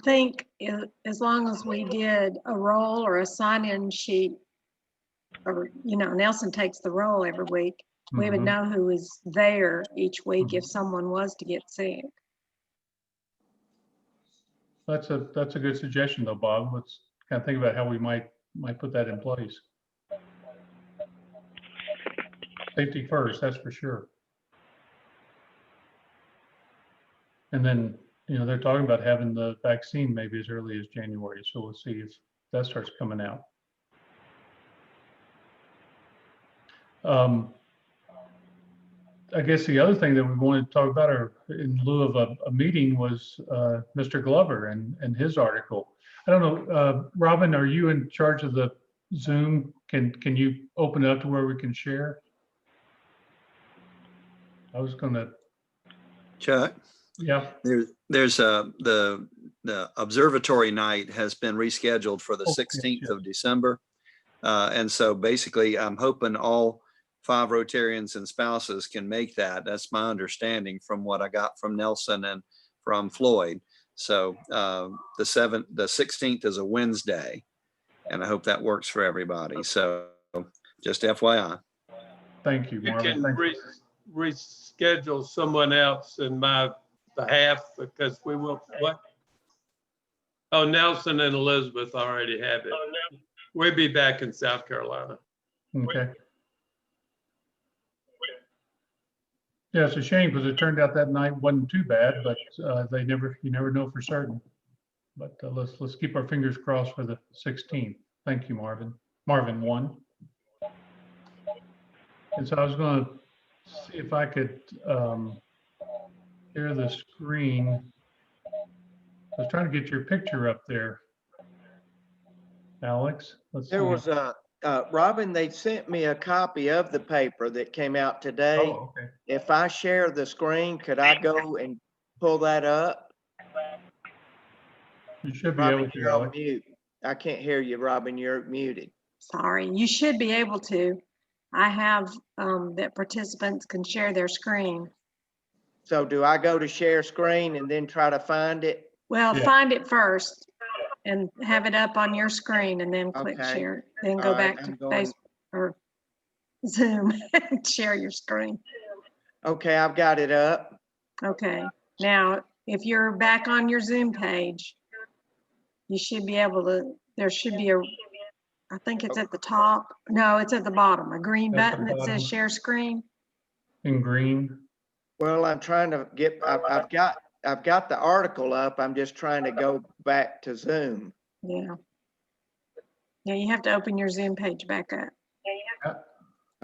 think as long as we did a roll or a sign-in sheet, or Nelson takes the roll every week, we would know who is there each week if someone was to get sick. That's a good suggestion though, Bob. Let's kind of think about how we might put that in place. Safety first, that's for sure. And then, they're talking about having the vaccine maybe as early as January. So we'll see if that starts coming out. I guess the other thing that we wanted to talk about, or in lieu of a meeting, was Mr. Glover and his article. I don't know, Robin, are you in charge of the Zoom? Can you open it up to where we can share? I was gonna. Chuck? Yeah. There's the observatory night has been rescheduled for the 16th of December. And so basically I'm hoping all 5 Rotarians and spouses can make that. That's my understanding from what I got from Nelson and from Floyd. So the 16th is a Wednesday, and I hope that works for everybody. So just FYI. Thank you, You Marvin. can Thank you. reschedule someone else in my behalf because we will, what? Oh, Nelson and Elizabeth already have it. We'll be back in South Carolina. Okay. Yeah, it's a shame because it turned out that night wasn't too bad, but you never know for certain. But let's keep our fingers crossed for the 16th. Thank you, Marvin. Marvin 1. And so I was going to see if I could share the screen. I was trying to get your picture up there, Alex. Let's see. There was Robin, they sent me a copy of the paper that came out today. Oh, okay. If I share the screen, could I go and pull that up? You should be Robin, able to, you're on Alex. mute. I can't hear you, Robin. You're muted. Sorry, you should be able to. I have that participants can share their screen. So do I go to share screen and then try to find it? Well, Yeah. find it first and have it up on your screen and then click Okay. share. Then All go right, back to I'm going. Facebook or Zoom and share your screen. Okay, I've got it up. Okay. Now, if you're back on your Zoom page, you should be able to, there should be I think it's at the top. No, it's at the bottom, a green At the button that bottom. says share screen. In green. Well, I'm trying to get, I've got the article up. I'm just trying to go back to Zoom. Yeah. Yeah, you have to open your Zoom page back up.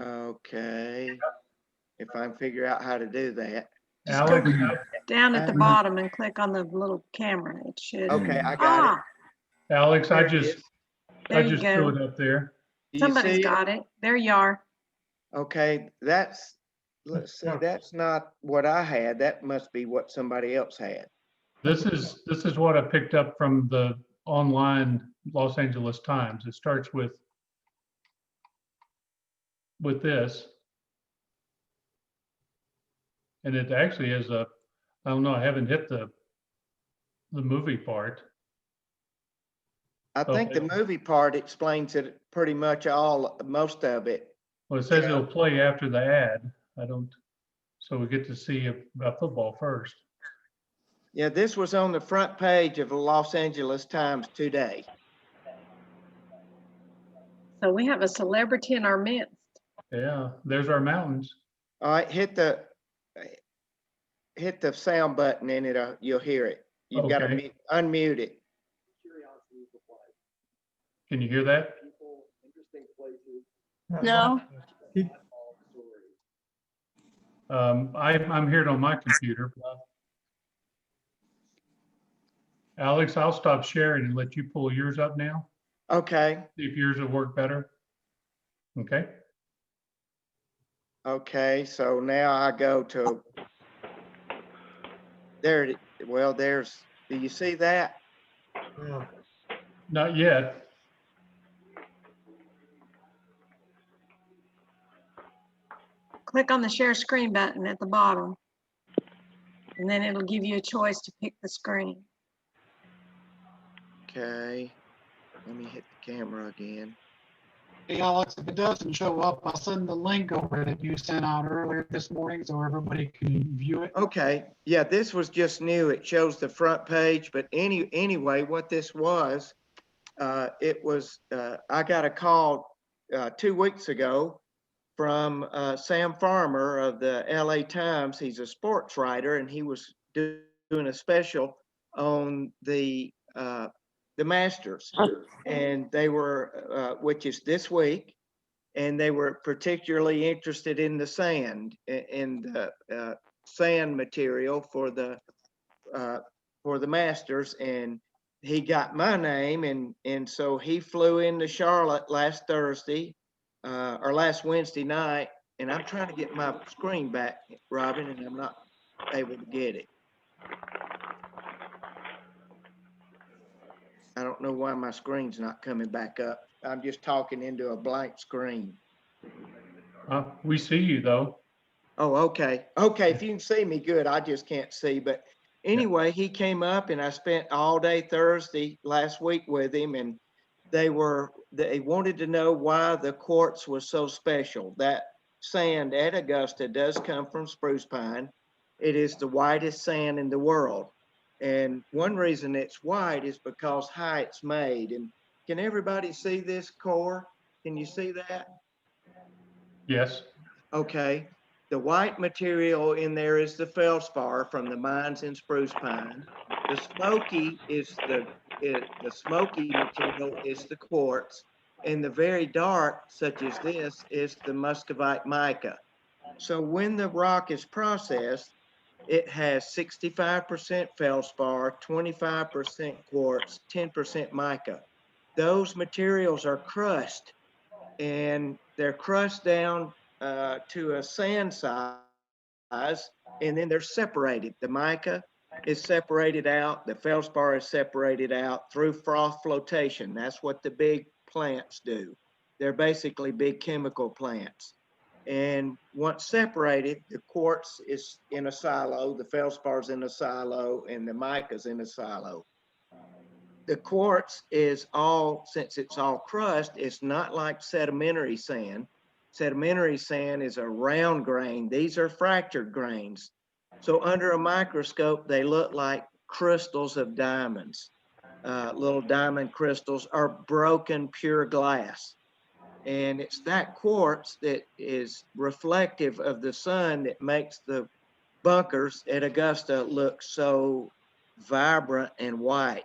Okay. If I can figure out how to do that. Just go Alex, down at the Uh, bottom and click on the little camera. It should. Okay, I got it. Alex, There it is. There I you just threw go. it up there. Do you Somebody's see it? got it. There you are. Okay, let's see, that's not what I had. That must be what somebody else had. This is what I picked up from the online Los Angeles Times. It starts with this. And it actually is I don't know, I haven't hit the movie part. I think the Okay. movie part explains it pretty much most of it. Well, it says it'll play after the ad. So we get to see about football first. Yeah, this was on the front page of the Los Angeles Times today. So we have a celebrity in our midst. Yeah, there's our mountains. All right, hit the sound button and you'll hear it. You've got to Okay. unmute it. Can you hear that? No. I'm hearing on my computer. Alex, I'll stop sharing and let you pull yours up now. Okay. See if yours will work better. Okay. Okay, so now I go to there. Well, do you see that? Yeah. Not yet. Click on the share screen button at the bottom. And then it'll give you a choice to pick the screen. Okay. Let me hit the camera again. Hey, Alex, if it doesn't show up, I'll send the link over that you sent out earlier this morning so everybody can view it. Okay. Yeah, this was just new. It shows the front page, but anyway, what this was, I got a call 2 weeks ago from Sam Farmer of the LA Times. He's a sports writer, and he was doing a special on the Masters, and they were, which is this week, and they were particularly interested in the sand, in the sand material for the Masters, and he got my name, and so he flew into Charlotte last Thursday or last Wednesday night, and I'm trying to get my screen back, Robin, and I'm not able to get it. I don't know why my screen's not coming back up. I'm just talking into a blank screen. We see you though. Oh, okay. Okay, if you can see me, good. I just can't see, but Anyway, he came up and I spent all day Thursday last week with him, and they wanted to know why the quartz was so special. That sand at Augusta does come from spruce pine. It is the whitest sand in the world. And one reason it's white is because how it's made. And can everybody see this core? Can you see that? Yes. Okay. The white material in there is the feldspar from the mines in spruce pine. The smoky is the smoky material is the quartz, and the very dark, such as this, is the muscovite mica. So when the rock is processed, it has 65% feldspar, 25% quartz, 10% mica. Those materials are crushed, and they're crushed down to a sand size, and then they're separated. The mica is separated out, the feldspar is separated out through froth flotation. That's what the big plants do. They're basically big chemical plants. And once separated, the quartz is in a silo, the feldspar's in a silo, and the mica's in a silo. The quartz is all, since it's all crushed, it's not like sedimentary sand. Sedimentary sand is a round grain. These are fractured grains. So under a microscope, they look like crystals of diamonds. Little diamond crystals are broken pure glass. And it's that quartz that is reflective of the sun that makes the bunkers at Augusta look so vibrant and white.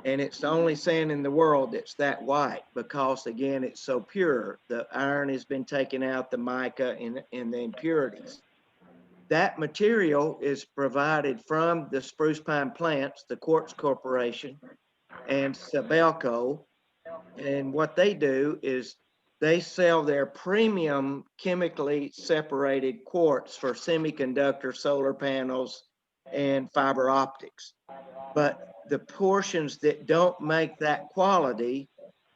And it's the only sand in the world that's that white because, again, it's so pure. The iron has been taken out, the mica and the impurities. That material is provided from the spruce pine plants, the Quartz Corporation and Sabelco. And what they do is they sell their premium chemically separated quartz for semiconductor, solar panels, and fiber optics. But the portions that don't make that quality,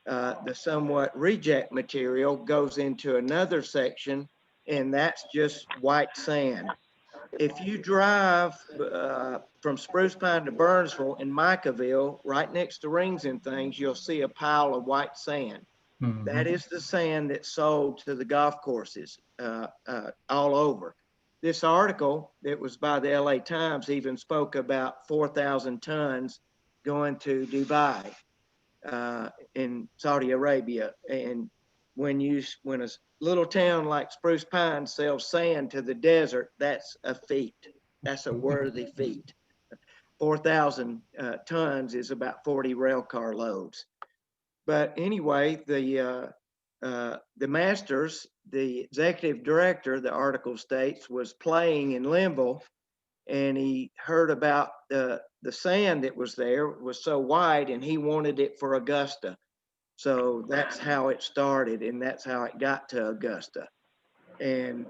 the somewhat reject material, goes into another section, and that's just white sand. If you drive from Spruce Pine to Burnsville in Micaville, right next to Rings and Things, you'll see a pile of white sand. Mhm. That is the sand that's sold to the golf courses all over. This article that was by the LA Times even spoke about 4,000 tons going to Dubai in Saudi Arabia. And when a little town like Spruce Pine sells sand to the desert, that's a feat. That's a worthy feat. 4,000 tons is about 40 rail car loads. But anyway, the Masters, the executive director, the article states, was playing in Linville, and he heard about the sand that was there was so white, and he wanted it for Augusta. So that's how it started, and that's how it got to Augusta. And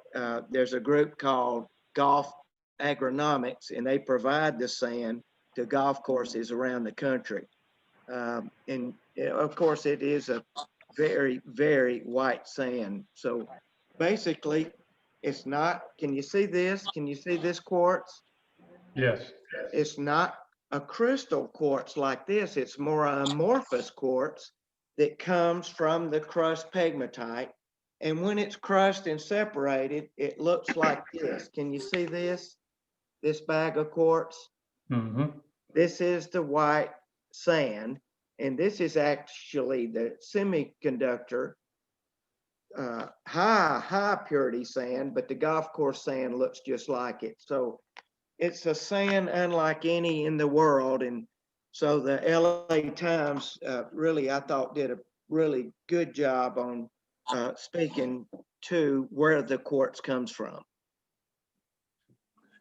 there's a group called Golf Agronomics, and they provide the sand to golf courses around the country. And of course, it is a very, very white sand. So basically, it's not, can you see this? Can you see this quartz? Yes. It's not a crystal quartz like this. It's more amorphous quartz that comes from the crushed pegmatite. And when it's crushed and separated, it looks like this. Can you see this? This bag of quartz? Mhm. This is the white sand, and this is actually the semiconductor high purity sand, but the golf course sand looks just like it. So it's a sand unlike any in the world. And so the LA Times really, I thought, did a really good job on speaking to where the quartz comes from.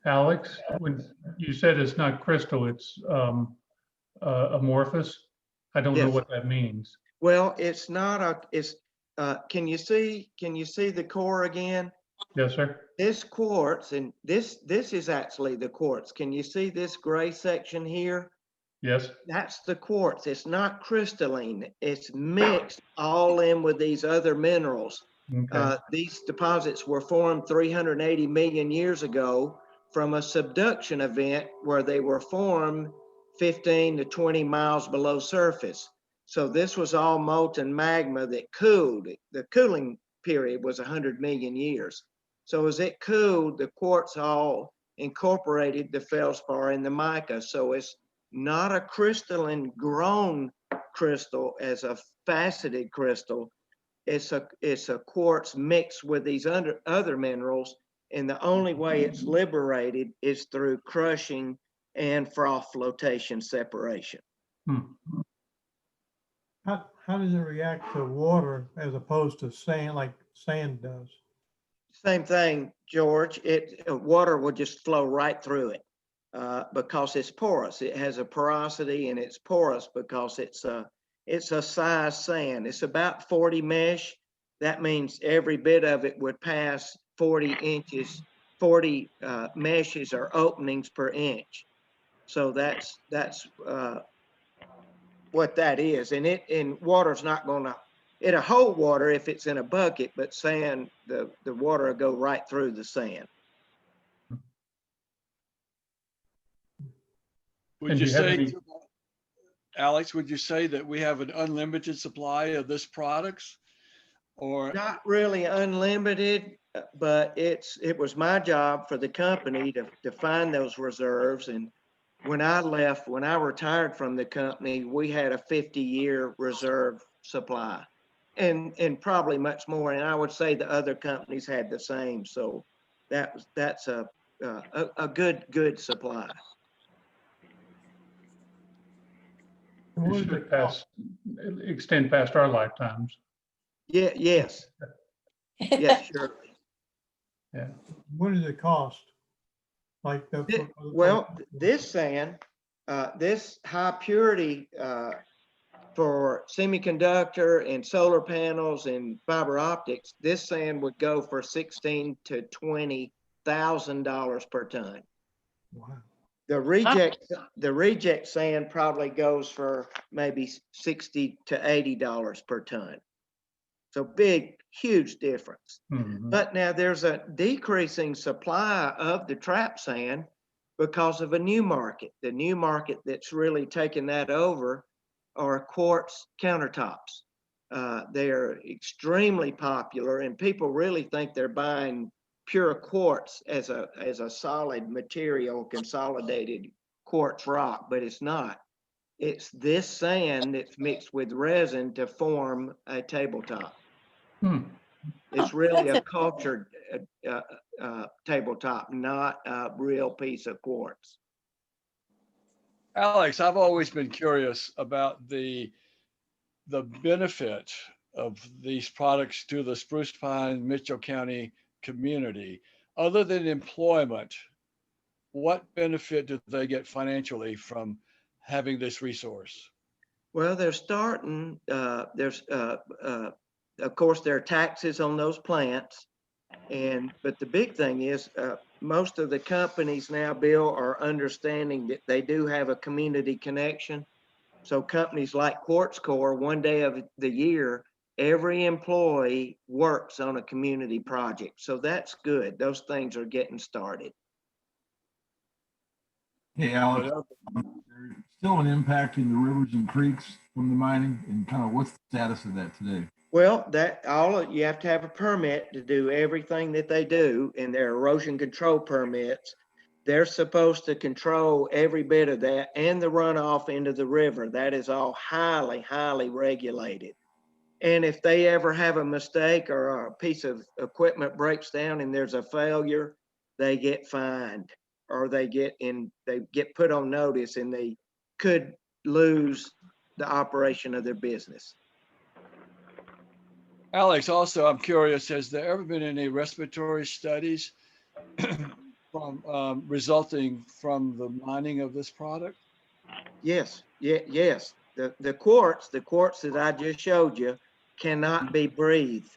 Alex, when you said it's not crystal, it's amorphous. I don't know Yes. what that means. Well, it's not a, it's, can you see the core again? Yes, sir. This quartz, and this is actually the quartz. Can you see this gray section here? Yes. That's the quartz. It's not crystalline. It's mixed all in with these other minerals. Okay. These deposits were formed 380 million years ago from a subduction event where they were formed 15 to 20 miles below surface. So this was all molten magma that cooled. The cooling period was 100 million years. So as it cooled, the quartz all incorporated the feldspar and the mica. So it's not a crystalline grown crystal as a faceted crystal. It's a quartz mixed with these other minerals, and the only way it's liberated is through crushing and froth flotation separation. How does it react to water as opposed to sand, like sand does? Same thing, George. Water will just flow right through it because it's porous. It has a porosity, and it's porous because it's a size sand. It's about 40 mesh. That means every bit of it would pass 40 inches. 40 meshes or openings per inch. So that's what that is. And water's not gonna, it'll hold water if it's in a bucket, but sand, the water will go right through the sand. Would you say, Alex, would you say that we have an unlimited supply of this products? Or not really unlimited, but it was my job for the company to find those reserves. And when I retired from the company, we had a 50-year reserve supply, and probably much more. And I would say the other companies had the same. So that's a good supply. It should extend past our lifetimes. Yeah. Yes. Yes. Sure. Yeah. What does it cost? Like this sand, this high purity for semiconductor and solar panels and fiber optics, this sand would go for $16,000 to $20,000 per ton. Wow. The reject sand probably goes for maybe $60 to $80 per ton. So huge difference. Mm-hmm. But now there's a decreasing supply of the trap sand because of a new market. The new market that's really taken that over are quartz countertops. They are extremely popular, and people really think they're buying pure quartz as a solid material, consolidated quartz rock, but it's not. It's this sand that's mixed with resin to form a tabletop. It's really a cultured tabletop, not a real piece of quartz. Alex, I've always been curious about the benefit of these products to the Spruce Pine, Mitchell County community. Other than employment, what benefit do they get financially from having this resource? Well, they're starting, of course, there are taxes on those plants. But the big thing is most of the companies now, Bill, are understanding that they do have a community connection. So companies like Quartz Core, one day of the year, every employee works on a community project. So that's good. Those things are getting started. Hey, Alex, there's still an impact in the rivers and creeks from the mining, and kind of what's the status of that today? Well, you have to have a permit to do everything that they do, and their erosion control permits. They're supposed to control every bit of that and the runoff into the river. That is all highly, highly regulated. And if they ever have a mistake or a piece of equipment breaks down and there's a failure, they get fined, or they get put on notice, and they could lose the operation of their business. Alex, also, I'm curious, has there ever been any respiratory studies from resulting from the mining of this product? Yes. The quartz that I just showed you cannot be breathed.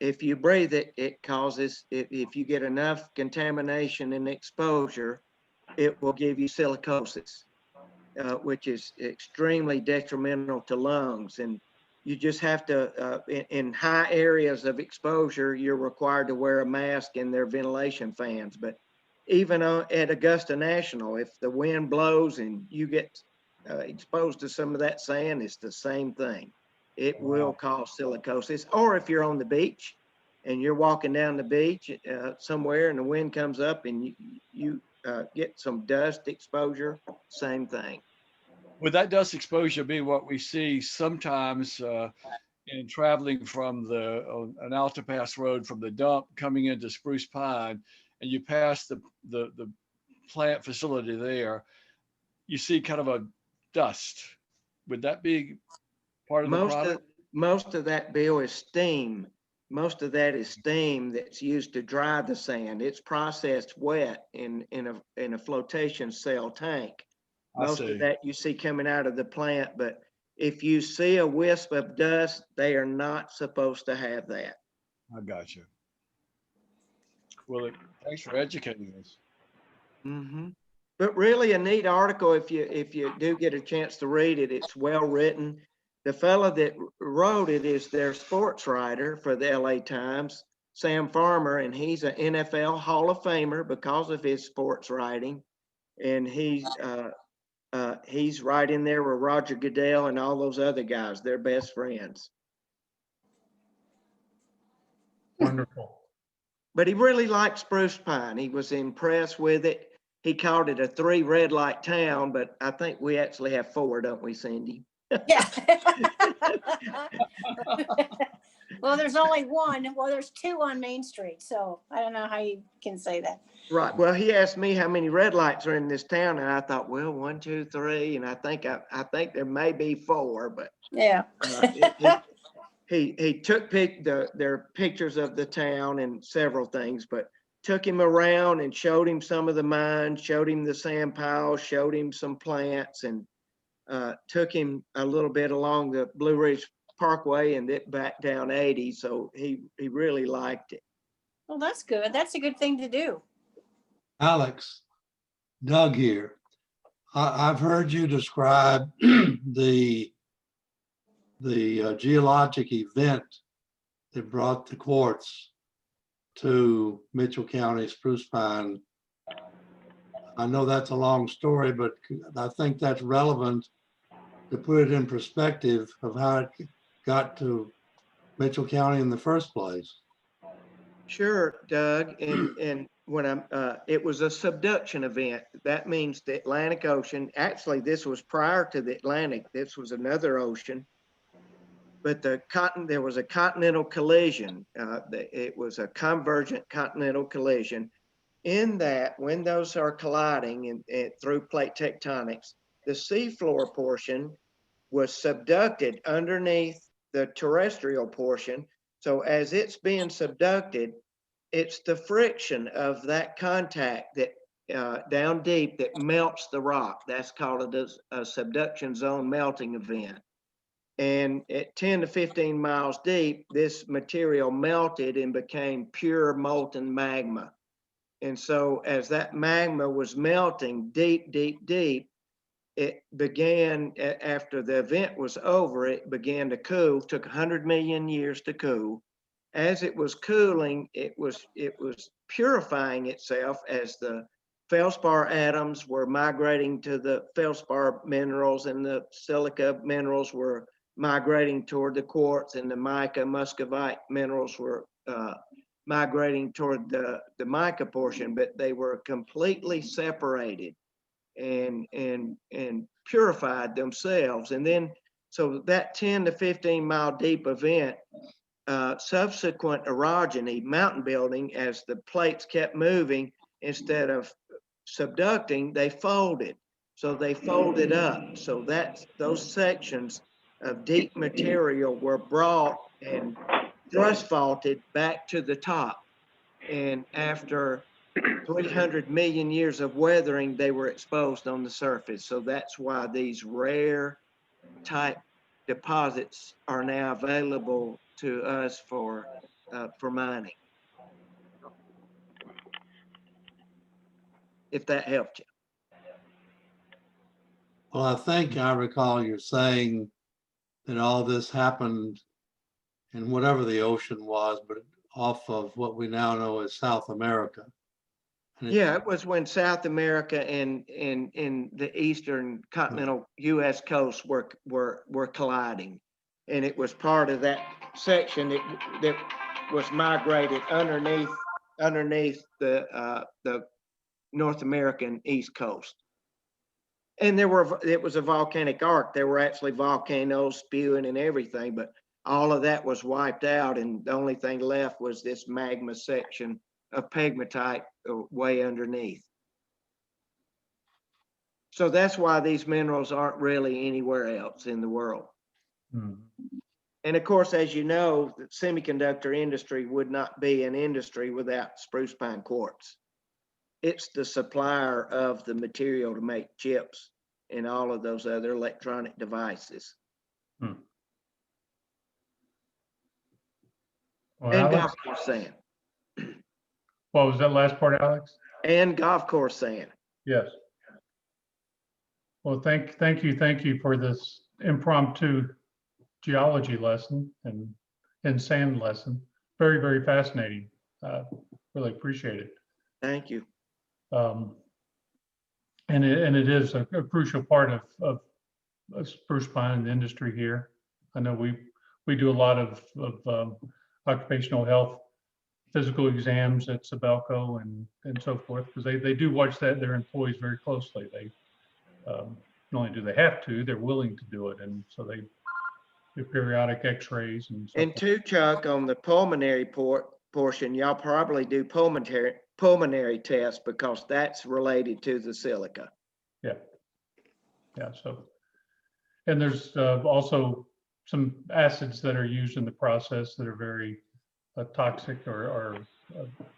If you breathe it, it causes, if you get enough contamination and exposure, it will give you silicosis, which is extremely detrimental to lungs. And you just have to, in high areas of exposure, you're required to wear a mask and their ventilation fans. But even at Augusta National, if the wind blows and you get exposed to some of that sand, it's the same thing. It will cause silicosis. Or if you're on the beach and you're walking down the beach somewhere and the wind comes up and you get some dust exposure, same thing. Would that dust exposure be what we see sometimes in traveling from an Alta Pass road from the dump coming into Spruce Pine, and you pass the plant facility there, you see kind of a dust. Would that be part of the product? Most of that, Bill, is steam. Most of that is steam that's used to dry the sand. It's processed wet in a flotation cell tank. Most of that you see coming out of the plant, but if you see a wisp of dust, they are not supposed to have that. I got you. Well, thanks for educating us. Mm-hmm. But really a neat article if you do get a chance to read it. It's well written. The fellow that wrote it is their sports writer for the LA Times, Sam Farmer, and he's an NFL Hall of Famer because of his sports writing. And he's right in there with Roger Goodell and all those other guys. They're best friends. Wonderful. But he really liked Spruce Pine. He was impressed with it. He called it a 3 red light town, but I think we actually have 4, don't we, Cindy? Yeah. Well, there's only one. Well, there's 2 on Main Street, so I don't know how you can say that. Right. Well, he asked me how many red lights are in this town, and I thought, well, 1, 2, 3, and I think there may be 4, but yeah. He took their pictures of the town and several things, but took him around and showed him some of the mines, showed him the sand piles, showed him some plants, and took him a little bit along the Blue Ridge Parkway and it back down 80. So he really liked it. Well, that's good. That's a good thing to do. Alex, Doug here. I've heard you describe the geologic event that brought the quartz to Mitchell County, Spruce Pine. I know that's a long story, but I think that's relevant to put it in perspective of how it got to Mitchell County in the first place. Sure, Doug. And when it was a subduction event. That means the Atlantic Ocean. Actually, this was prior to the Atlantic. This was another ocean. But there was a continental collision. It was a convergent continental collision. In that, when those are colliding through plate tectonics, the seafloor portion was subducted underneath the terrestrial portion. So as it's being subducted, it's the friction of that contact that down deep that melts the rock. That's called a subduction zone melting event. And at 10 to 15 miles deep, this material melted and became pure molten magma. And so as that magma was melting deep, deep, deep, it began, after the event was over, it began to cool. It took 100 million years to cool. As it was cooling, it was purifying itself as the feldspar atoms were migrating to the feldspar minerals, and the silica minerals were migrating toward the quartz, and the mica muscovite minerals were migrating toward the mica portion, but they were completely separated and purified themselves. And then, so that 10 to 15 mile deep event, subsequent orogeny, mountain building, as the plates kept moving, instead of subducting, they folded. So they folded up. So those sections of deep material were brought and thrust faulted back to the top. And after 300 million years of weathering, they were exposed on the surface. So that's why these rare type deposits are now available to us for mining. If that helped you. Well, I think I recall you saying that all this happened in whatever the ocean was, but off of what we now know as South America. Yeah, it was when South America and the eastern continental U.S. coast were colliding. And it was part of that section that was migrated underneath the North American East Coast. And it was a volcanic arc. There were actually volcanoes spewing and everything, but all of that was wiped out. And the only thing left was this magma section of pegmatite way underneath. So that's why these minerals aren't really anywhere else in the world. Hmm. And of course, as you know, the semiconductor industry would not be an industry without spruce pine quartz. It's the supplier of the material to make chips and all of those other electronic devices. Hmm. Well, And Alex, golf course sand. what was that last part, Alex? And golf course sand. Yes. Well, thank you for this impromptu geology lesson and sand lesson. Very, very fascinating. Really appreciate it. Thank you. And it is a crucial part of spruce pine industry here. I know we do a lot of occupational health physical exams at Sabelco and so forth, because they do watch their employees very closely. They not only do they have to, they're willing to do it, and so they do periodic X-rays and so And forth. too, Chuck, on the pulmonary portion, y'all probably do pulmonary tests because that's related to the silica. Yeah. So, and there's also some acids that are used in the process that are very toxic or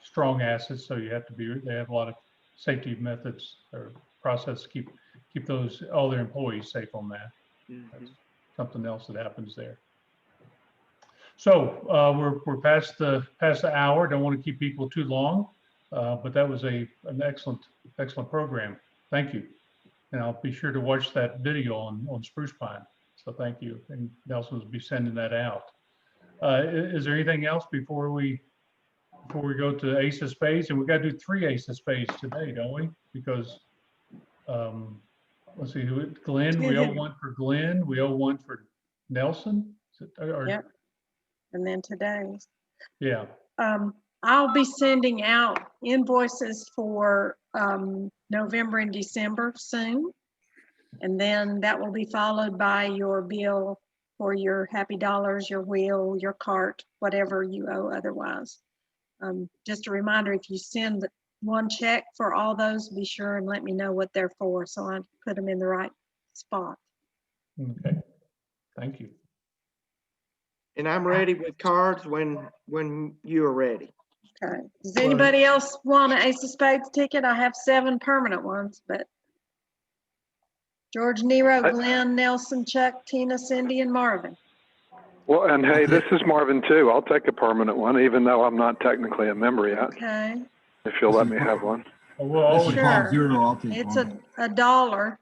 strong acids. So they have a lot of safety methods or process to keep all their employees safe on that. That's something else that happens there. So we're past the hour. Don't want to keep people too long, but that was an excellent program. Thank you, and I'll be sure to watch that video on spruce pine. So thank you, and Nelson will be sending that out. Is there anything else before we go to Ace of Spades? And we got to do 3 Ace of Spades today, don't we? Because let's see, Glenn, we owe one for Glenn. We owe one for Nelson. Yep. And then today's. Yeah. I'll be sending out invoices for November and December soon. And then that will be followed by your bill for your Happy Dollars, your wheel, your cart, whatever you owe otherwise. Just a reminder, if you send one check for all those, be sure and let me know what they're for so I put them in the right spot. Okay. Thank you. And I'm ready with cards when you are ready. Okay. Does anybody else want an Ace of Spades ticket? I have 7 permanent ones, but George, Nero, Glenn, Nelson, Chuck, Tina, Cindy, and Marvin. Well, and hey, this is Marvin too. I'll take a permanent one, even though I'm not technically a member yet. Okay. If you'll let me have one. Well, sure. Zero, I'll take It's one. a $1.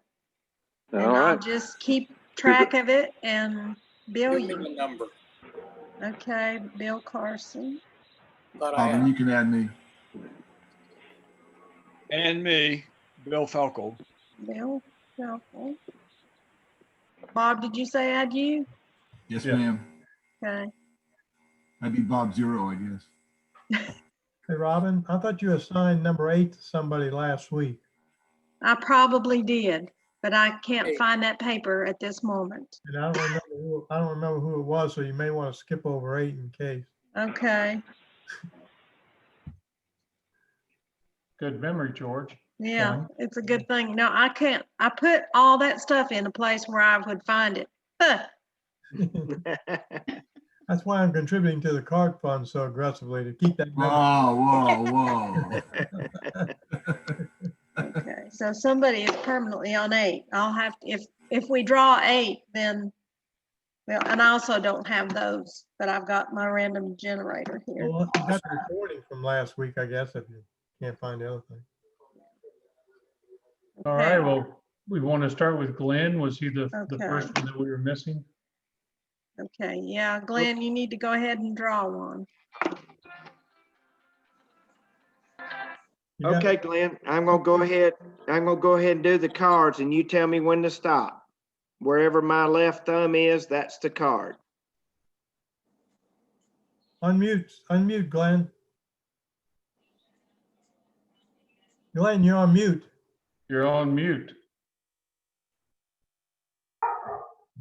And All I'll right. just keep track of it and bill Give me you. the number. Okay, Bill Carson. Thought I Bobby, had. you can add me. And me, Bill Felkel. Bill, okay. Bob, did you say add you? Yes, Yeah. ma'am. Okay. I'd be Bob Zero, I guess. Hey, Robin, I thought you assigned number 8 to somebody last week. I probably did, but I can't Hey. find that paper at this moment. And I don't remember who it was, so you may want to skip over 8 in case. Okay. good memory, George. Yeah, Fine. it's a good thing. No, I can't. I put all that stuff in a place where I would find it. Huh. That's why I'm contributing to the card fund so aggressively to keep that. Whoa. Okay, so somebody is permanently on 8. I'll have to, if we draw 8, then, well, and I also don't have those, but I've got my random generator here. Well, you got the recording from last week, I guess, if you can't find the other thing. All right. Well, we want to start with Glenn. Was he the Okay. first one that we were missing? Okay, yeah, Glenn, you need to go ahead and draw one. You got- Okay, Glenn, I'm gonna go ahead and do the cards and you tell me when to stop. Wherever my left thumb is, that's the card. Unmute, Glenn. Glenn, you're on mute. You're on mute.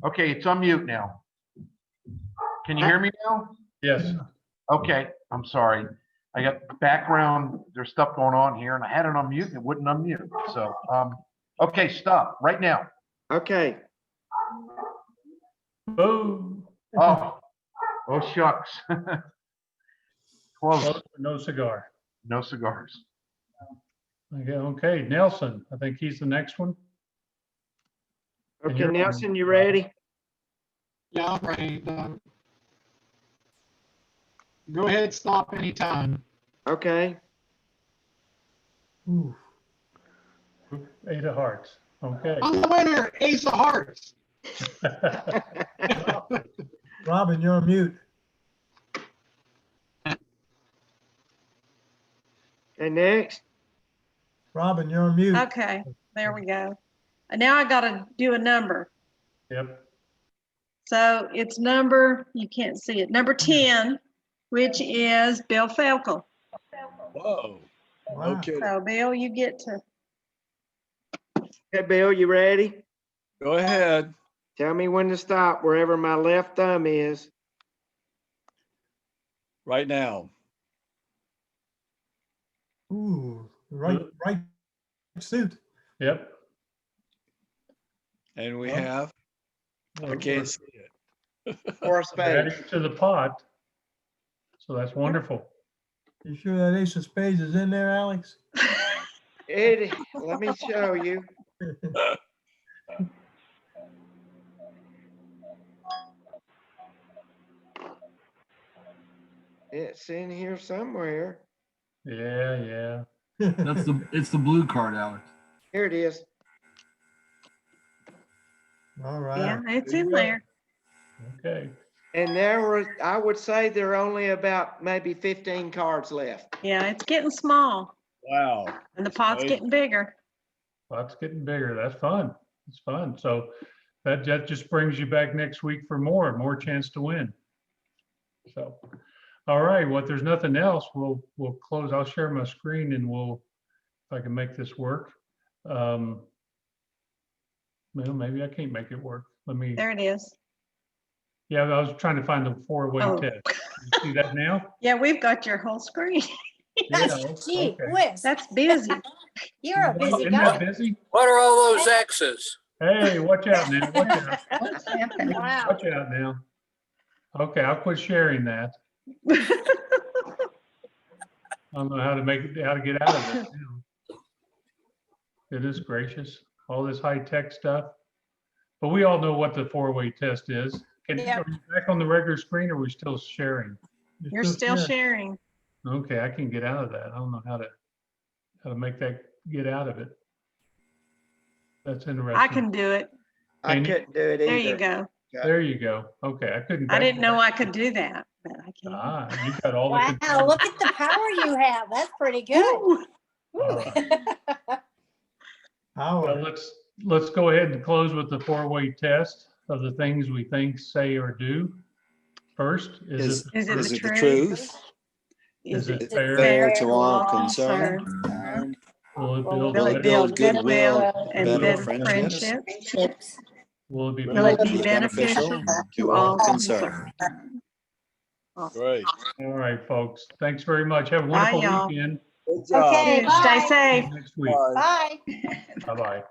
Okay, it's on mute now. Can you hear me now? Yes. Okay, I'm sorry. I got background, there's stuff going on here and I had it on mute and it wouldn't unmute. So, okay, stop right now. Okay, Boom. Oh shucks. Close, No cigar. no cigars. Okay, Nelson, I think he's the next one. And okay, you're on- Nelson, you ready? Yeah, I'm ready. Go ahead, stop anytime. Okay, Ooh, Eight of hearts. Okay. I'm the winner, ace of hearts. Robin, you're on mute. okay, next. Robin, you're on mute. Okay, there we go. And now I gotta do a number. Yep. So it's number, you can't see it, number 10, which is Bill Falco. Whoa. Wow. Okay. So Bill, you get to, Okay, Bill, you ready? Go ahead. Tell me when to stop wherever my left thumb is. Right now. Ooh, right suit. Yep. And we Well, have, I can't see it. Or a Adding spade. to the pot. So that's wonderful. You sure that ace of spades is in there, Alex? Let me show you. It's in here somewhere. Yeah. It's the blue card, Alex. Here it is. All right. yeah, it's There you in go. there. Okay. And I would say there are only about maybe 15 cards left. Yeah, it's getting small Wow. and the pot's Amazing. getting bigger. Pot's getting bigger. That's fun. It's fun. So that just brings you back next week for more chance to win. So, all right. Well, if there's nothing else, we'll close. I'll share my screen and if I can make this work. Well, maybe I can't make it work. Let me, There it is. yeah, I was trying to find the four-way Oh. test. You see that now? Yeah, we've got your whole screen. Yeah, Gee okay. whiz, That's busy. you're a busy Isn't that guy. busy? What are all those X's? Hey, watch out now. Watch out. What's happening? Wow. Watch out now. Okay, I'll quit sharing that. I don't know how to get out of it now. Goodness gracious, all this high-tech stuff. But we all know what the four-way test is. Are you back on the regular screen or are we still sharing? You're still sharing. Okay, I can get out of that. I don't know how to make that get out of it. That's interesting. I can do it. I Can you? couldn't do it either. There you go. There you go. Okay, I couldn't. I didn't know I could do that, but I can. Ah, you got all the. Wow, controls. look at the power you have. That's pretty good. Ooh. Ooh. Well, let's go ahead and close with the four-way test of the things we think, say, or do. First, is it the truth? Is it it fair to all concerned? Will it build goodwill and better friendships? Will it be Will it be beneficial to all concerned? Great. All right, folks. Thanks very much. Have a Bye, wonderful y'all. weekend. Good job. Okay, Stay bye. safe. Next week. Bye. Bye-bye.